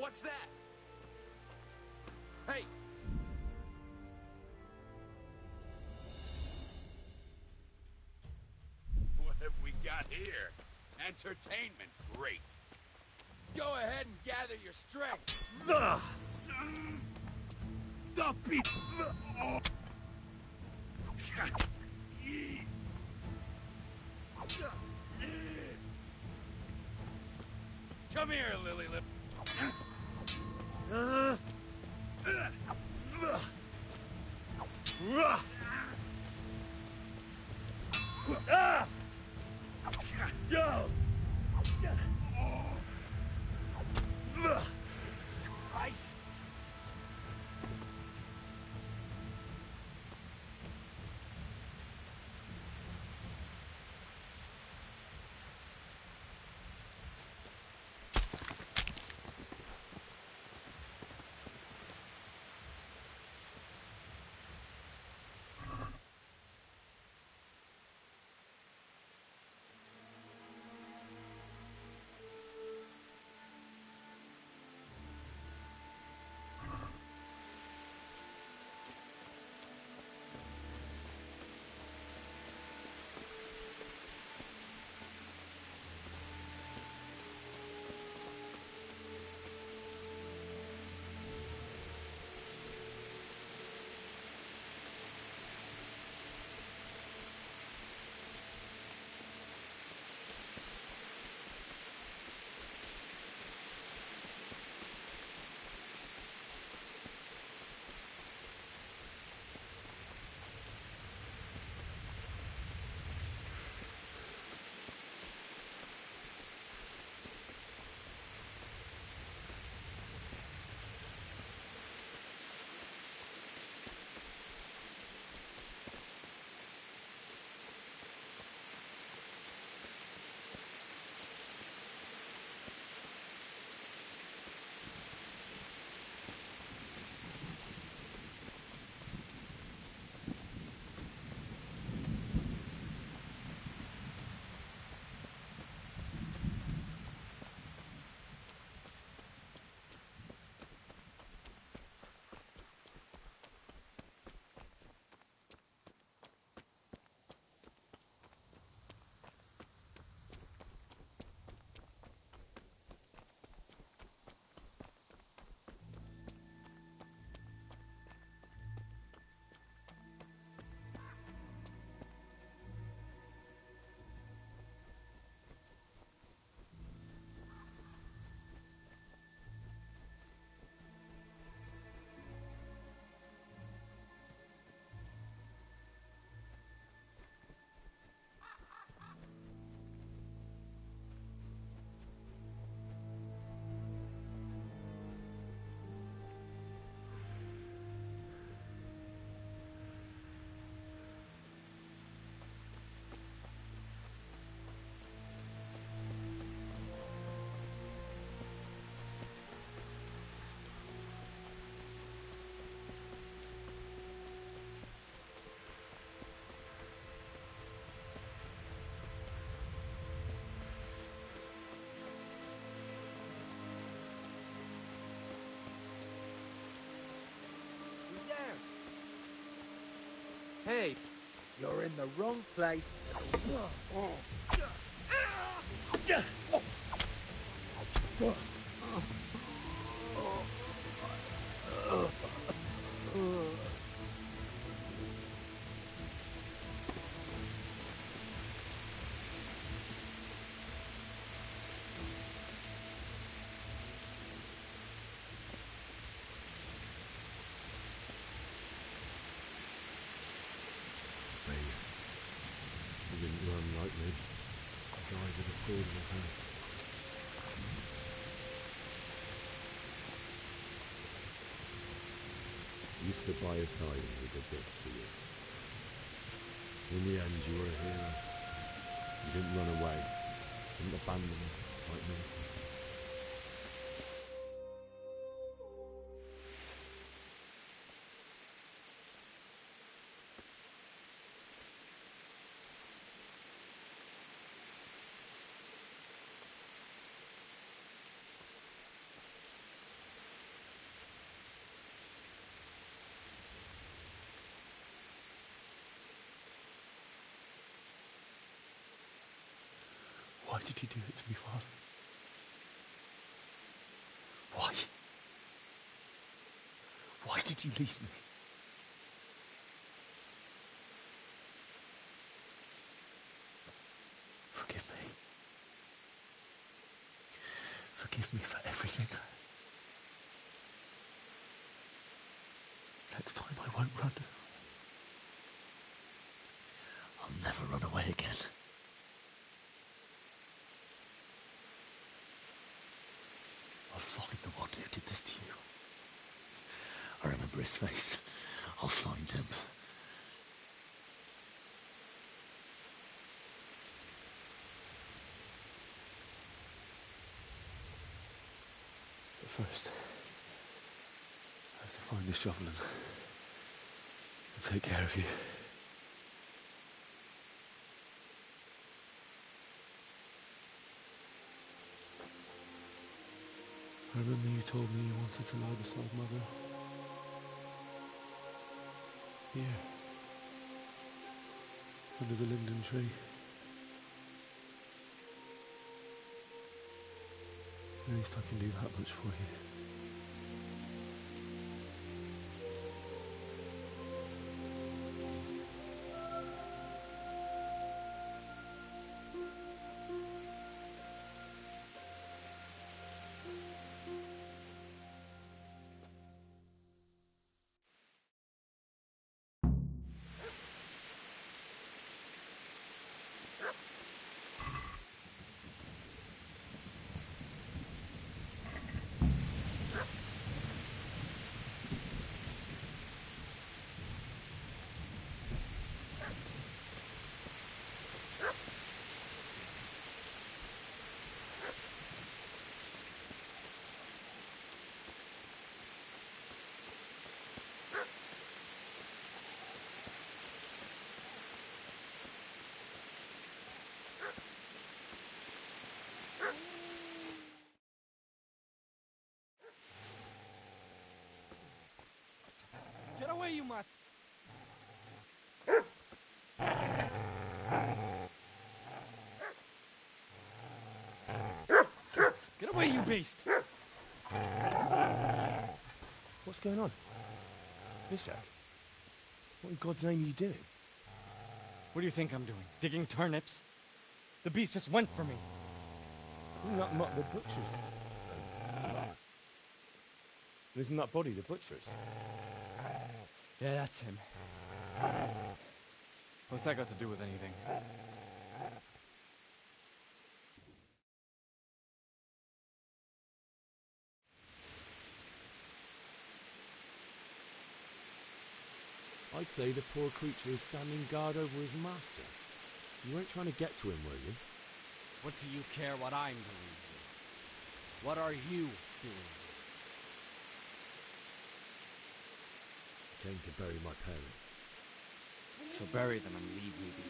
What's that? Hey! What have we got here? Entertainment, great. Go ahead and gather your strength. The people. Come here, Lily Lip. Christ. Hey, you're in the wrong place. He didn't run like me. A guy with a sword in his hand. You stood by his side and he did this to you. In the end, you were a hero. You didn't run away. Didn't abandon him like me. did you do it to me, Father? Why? Why did you leave me? Forgive me. Forgive me for everything. Next time I won't run. I'll never run away again. I'll find the one who did this to you. I remember his face. I'll find him. But first, I have to find the shovel and take care of you. I remember you told me you wanted to lie beside Mother. Here. Under the linden tree. At least I can do that much for you. Get away, you mutt! Get away, you beast! What's going on? Bishak? What in God's name are you doing? What do you think I'm doing? Digging turnips? The beast just went for me. Isn't that Mutt the butcher's? Isn't that body the butcher's? Yeah, that's him. What's that got to do with anything? I'd say the poor creature is standing guard over his master. You weren't trying to get to him, were you? What do you care what I'm doing here? What are you doing? Came to bury my parents. So bury them and leave me be.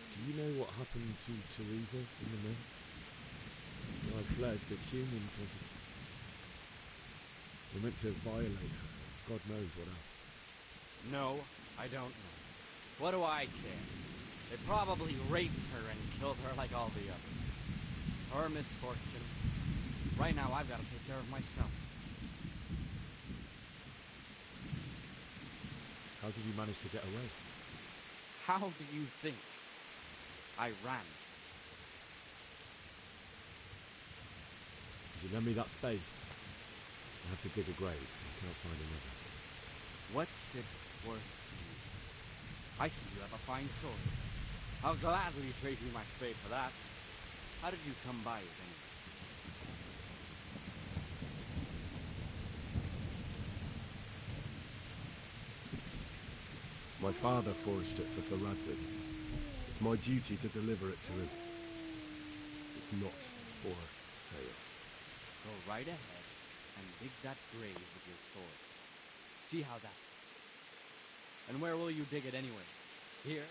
Do you know what happened to Teresa from the men? When I fled, the humans wanted to... They meant to violate her. God knows what else. No, I don't know. What do I care? They probably raped her and killed her like all the others. Her misfortune. Right now, I've got to take care of myself. How did you manage to get away? How do you think? I ran. Did you lend me that spade? I have to dig a grave. I can't find another. What's it worth to you? I see you have a fine sword. I'll gladly trade you my spade for that. How did you come by it anyway? My father forged it for Sir Radzig. It's my duty to deliver it to him. It's not for sale. Go right ahead and dig that grave with your sword. See how that... And where will you dig it anyway? Here?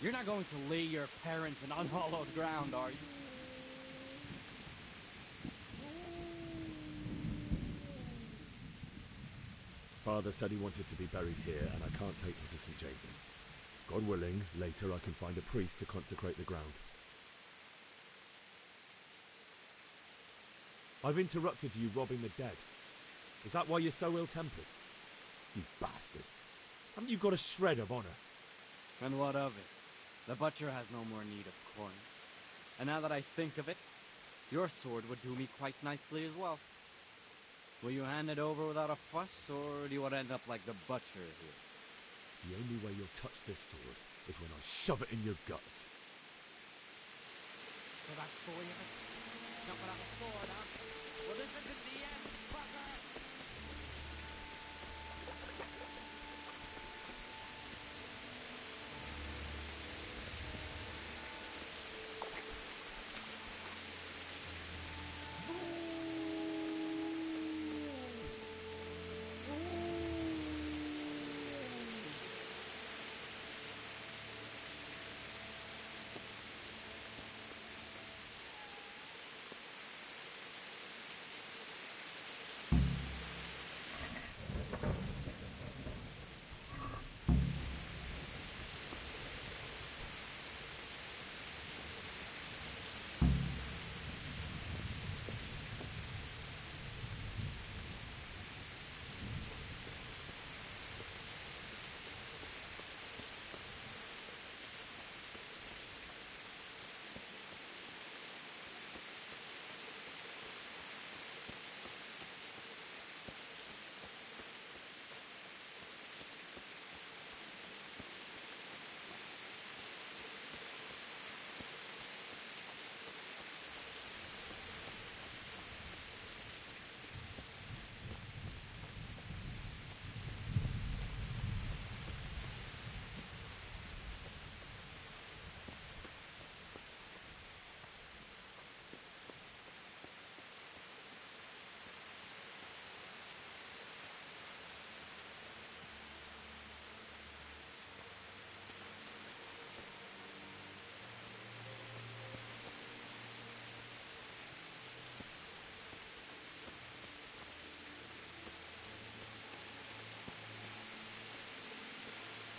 You're not going to lay your parents in unhallowed ground, are you? Father said he wanted to be buried here, and I can't take him to St. James's. God willing, later I can find a priest to consecrate the ground. I've interrupted you robbing the dead. Is that why you're so ill-tempered? You bastard. Haven't you got a shred of honour? And what of it? The butcher has no more need of coin. And now that I think of it, your sword would do me quite nicely as well. Will you hand it over without a fuss, or do you want to end up like the butcher here? The only way you'll touch this sword is when I shove it in your guts. So that's the way of it? Not without a sword, huh? Well, this isn't the end, fucker!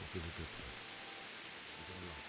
This is a good place. You're gonna like it.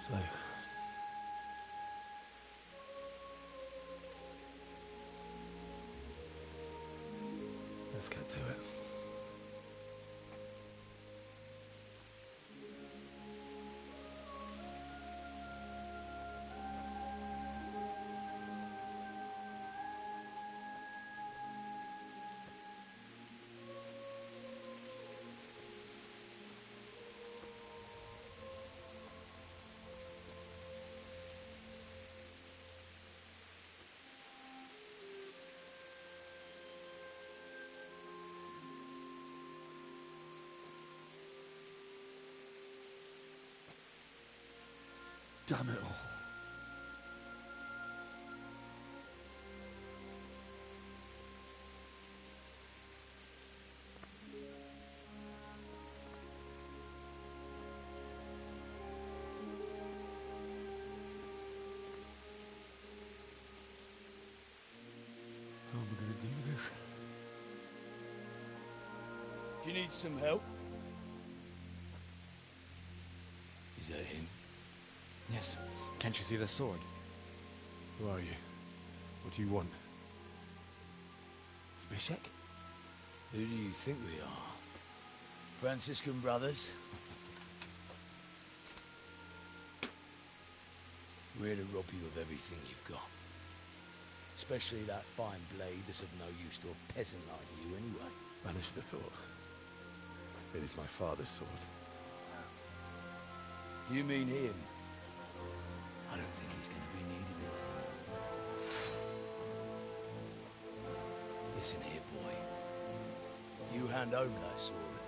So, let's get to it. Damn it all. How am I going to do this? Do you need some help? Is that him? Yes. Can't you see the sword? Who are you? What do you want? Zbyszek? Who do you think we are? Franciscan brothers? We're here to rob you of everything you've got. Especially that fine blade that's of no use to a peasant like you anyway. Banish the thought. It is my father's sword. You mean him? I don't think he's going to be needing it. Listen here, boy. You hand over that sword,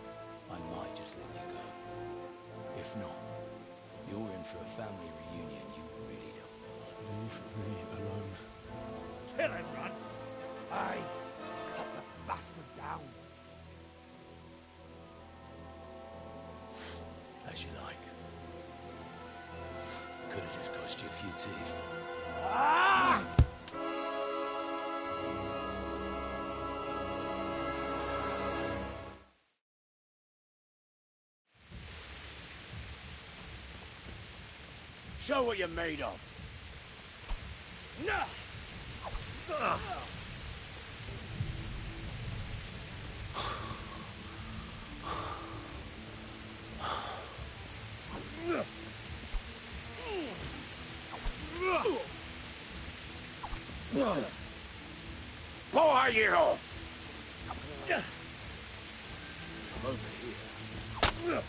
I might just let you go. If not, you're in for a family reunion you really don't want. Leave me alone. Kill him, Runt! Aye, cut the bastard down. As you like. Could have just cost you a few teeth. Ah! Show what you're made of. Who are you? I'm over here.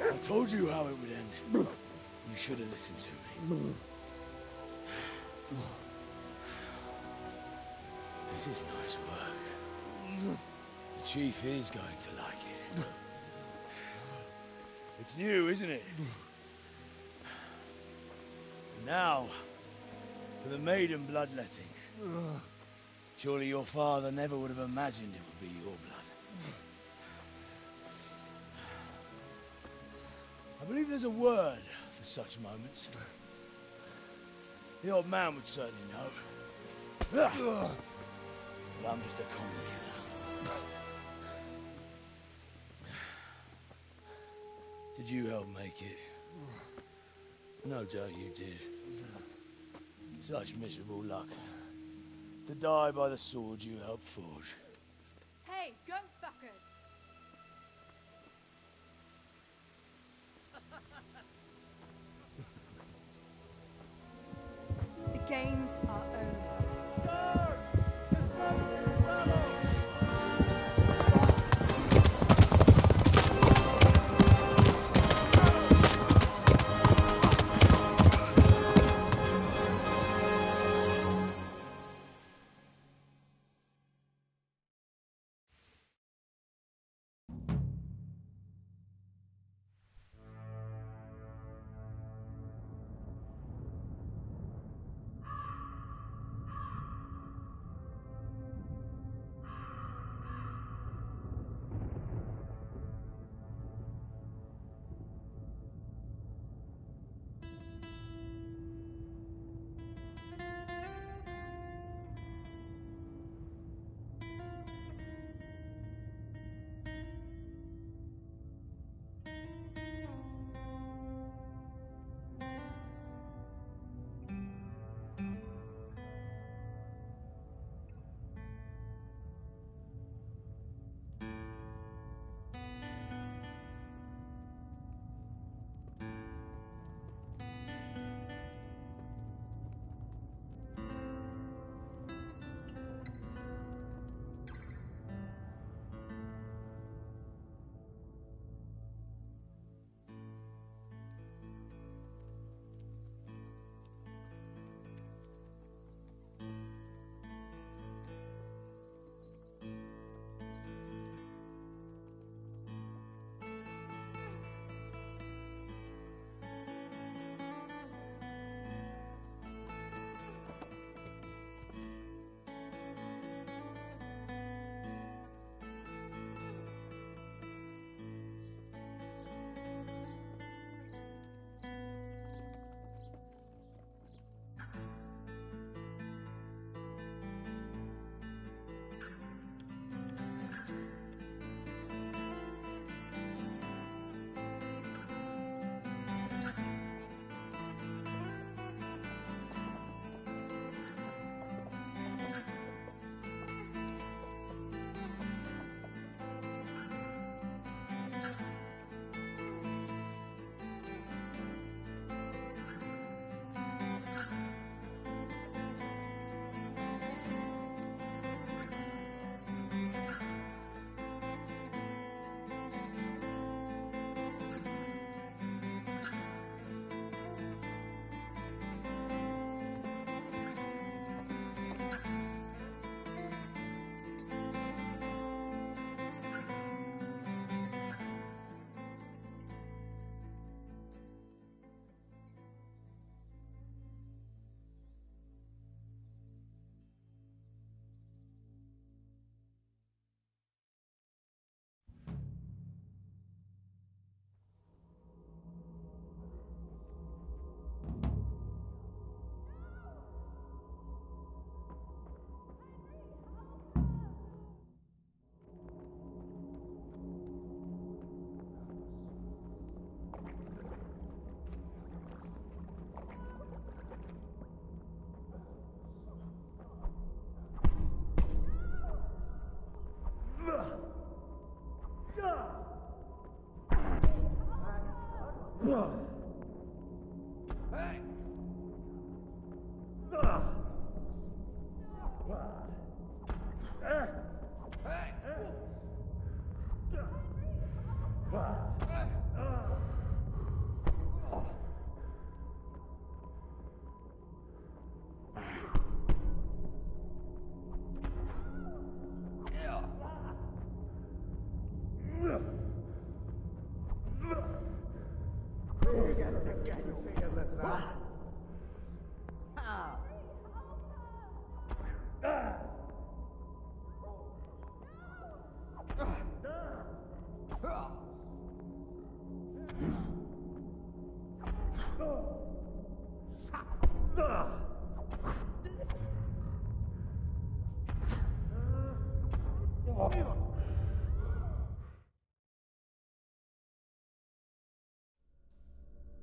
I told you how it would end. You should have listened to me. This is nice work. The chief is going to like it. It's new, isn't it? Now, for the maiden bloodletting. Surely your father never would have imagined it would be your blood. I believe there's a word for such moments. The old man would certainly know. But I'm just a common killer. Did you help make it? No doubt you did. Such miserable luck. To die by the sword you helped forge. Hey, go fuckers! The games are over.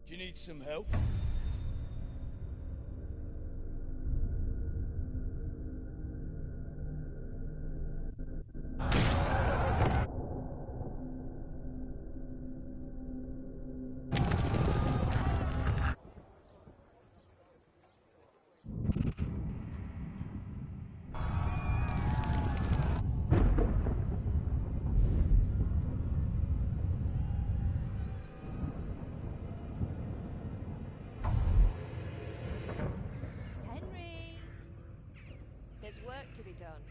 Do you need some help? Henry! There's work to be done.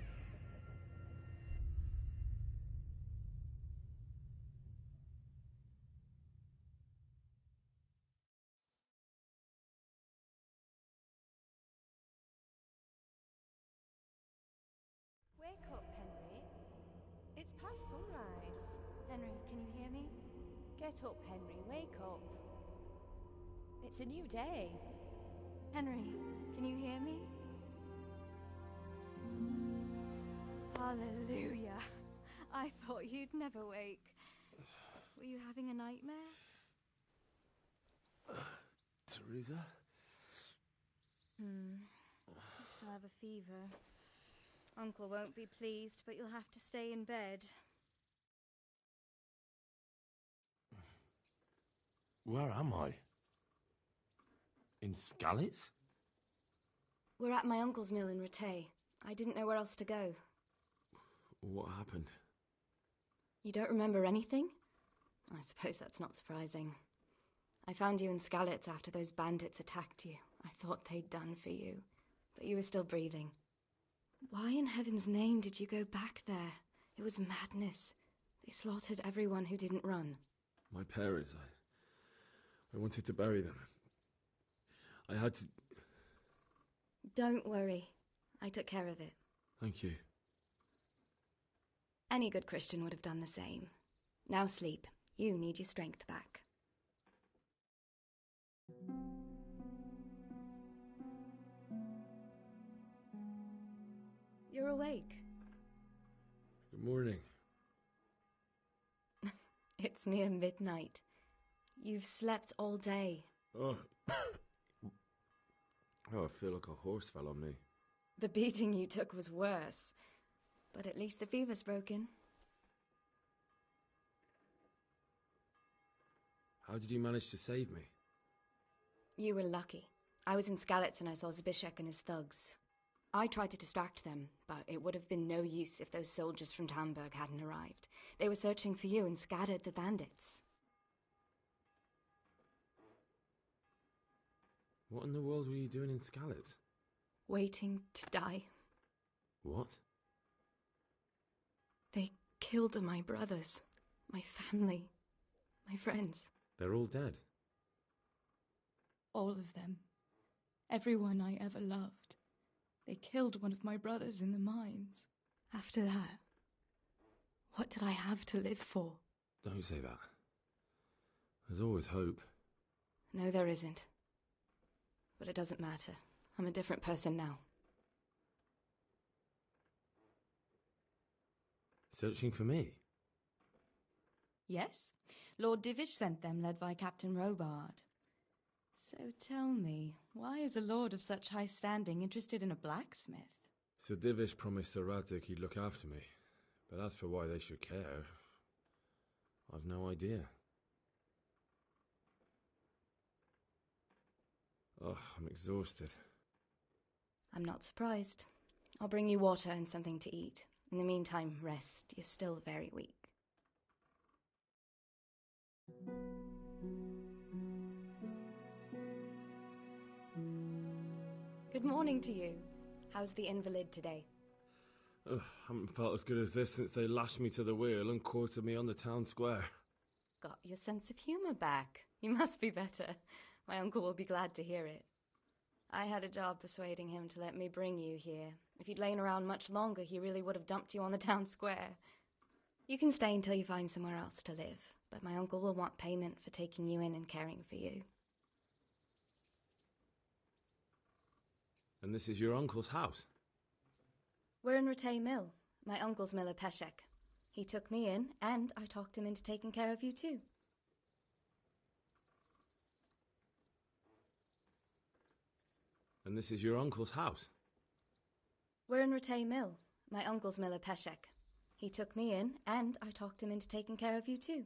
Wake up, Henry. It's past sunrise. Henry, can you hear me? Get up, Henry. Wake up. It's a new day. Henry, can you hear me? Hallelujah. I thought you'd never wake. Were you having a nightmare? Teresa? You still have a fever. Uncle won't be pleased, but you'll have to stay in bed. Where am I? In Skalitz? We're at my uncle's mill in Rattay. I didn't know where else to go. What happened? You don't remember anything? I suppose that's not surprising. I found you in Skalitz after those bandits attacked you. I thought they'd done for you, but you were still breathing. Why in heaven's name did you go back there? It was madness. They slaughtered everyone who didn't run. My parents, I wanted to bury them. I had to... Don't worry. I took care of it. Thank you. Any good Christian would have done the same. Now sleep. You need your strength back. You're awake. Good morning. It's near midnight. You've slept all day. Oh. I feel like a horse fell on me. The beating you took was worse. But at least the fever's broken. How did you manage to save me? You were lucky. I was in Skalitz and I saw Zbyszek and his thugs. I tried to distract them, but it would have been no use if those soldiers from Tamburg hadn't arrived. They were searching for you and scattered the bandits. What in the world were you doing in Skalitz? Waiting to die. What? They killed my brothers, my family, my friends. They're all dead. All of them. Everyone I ever loved. They killed one of my brothers in the mines. After that, what did I have to live for? Don't say that. There's always hope. No, there isn't. But it doesn't matter. I'm a different person now. Searching for me? Yes. Lord Divish sent them, led by Captain Robard. So tell me, why is a lord of such high standing interested in a blacksmith? Sir Divish promised Sir Radzig he'd look after me. But as for why they should care, I've no idea. Oh, I'm exhausted. I'm not surprised. I'll bring you water and something to eat. In the meantime, rest. You're still very weak. Good morning to you. How's the invalid today? Ugh, haven't felt as good as this since they lashed me to the wheel and quartered me on the town square. Got your sense of humour back. You must be better. My uncle will be glad to hear it. I had a job persuading him to let me bring you here. If you'd lain around much longer, he really would have dumped you on the town square. You can stay until you find somewhere else to live, but my uncle will want payment for taking you in and caring for you. And this is your uncle's house? We're in Rattay Mill. My uncle's Miller Peshek. He took me in, and I talked him into taking care of you too. And this is your uncle's house? We're in Rattay Mill. My uncle's Miller Peshek. He took me in, and I talked him into taking care of you too.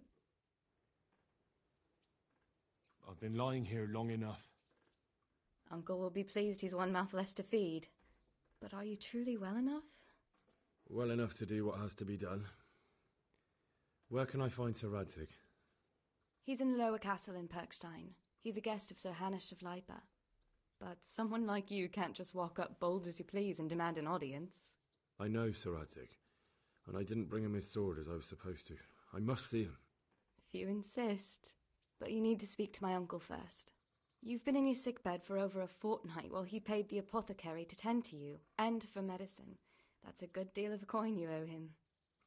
I've been lying here long enough. Uncle will be pleased he's one mouth less to feed. But are you truly well enough? Well enough to do what has to be done. Where can I find Sir Radzig? He's in the lower castle in Perkstein. He's a guest of Sir Hanush of Leipa. But someone like you can't just walk up bold as you please and demand an audience. I know Sir Radzig, and I didn't bring him his sword as I was supposed to. I must see him. If you insist. But you need to speak to my uncle first. You've been in your sickbed for over a fortnight while he paid the apothecary to tend to you, and for medicine. That's a good deal of coin you owe him.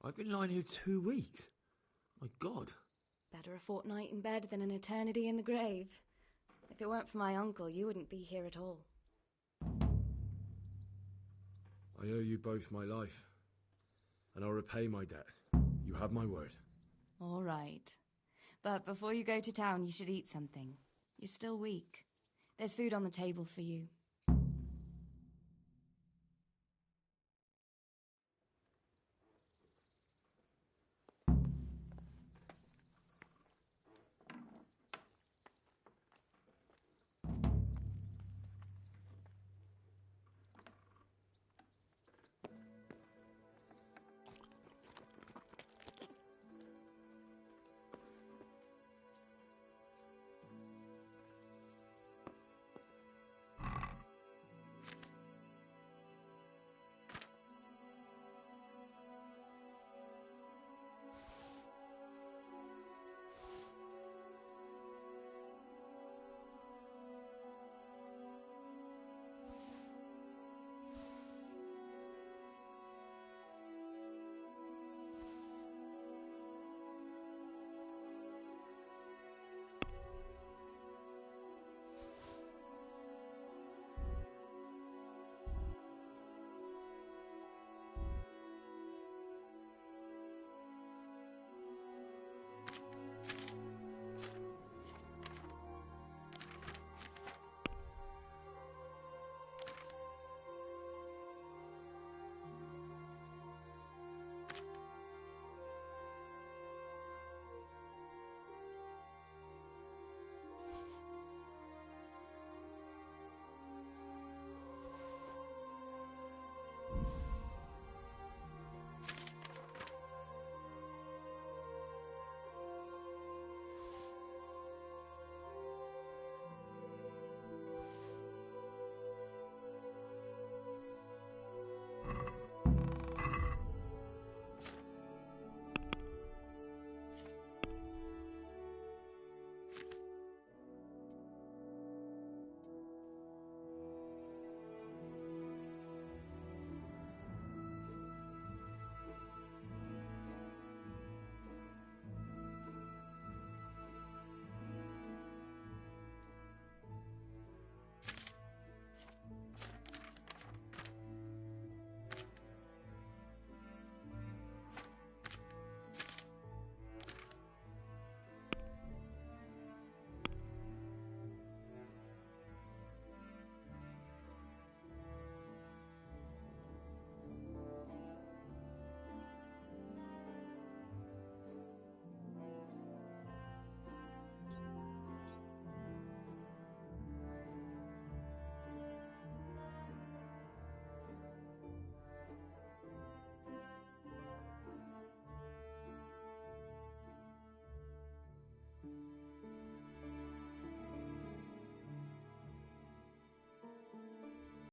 I've been lying here 2 weeks. My God. Better a fortnight in bed than an eternity in the grave. If it weren't for my uncle, you wouldn't be here at all. I owe you both my life, and I'll repay my debt. You have my word. All right. But before you go to town, you should eat something. You're still weak. There's food on the table for you.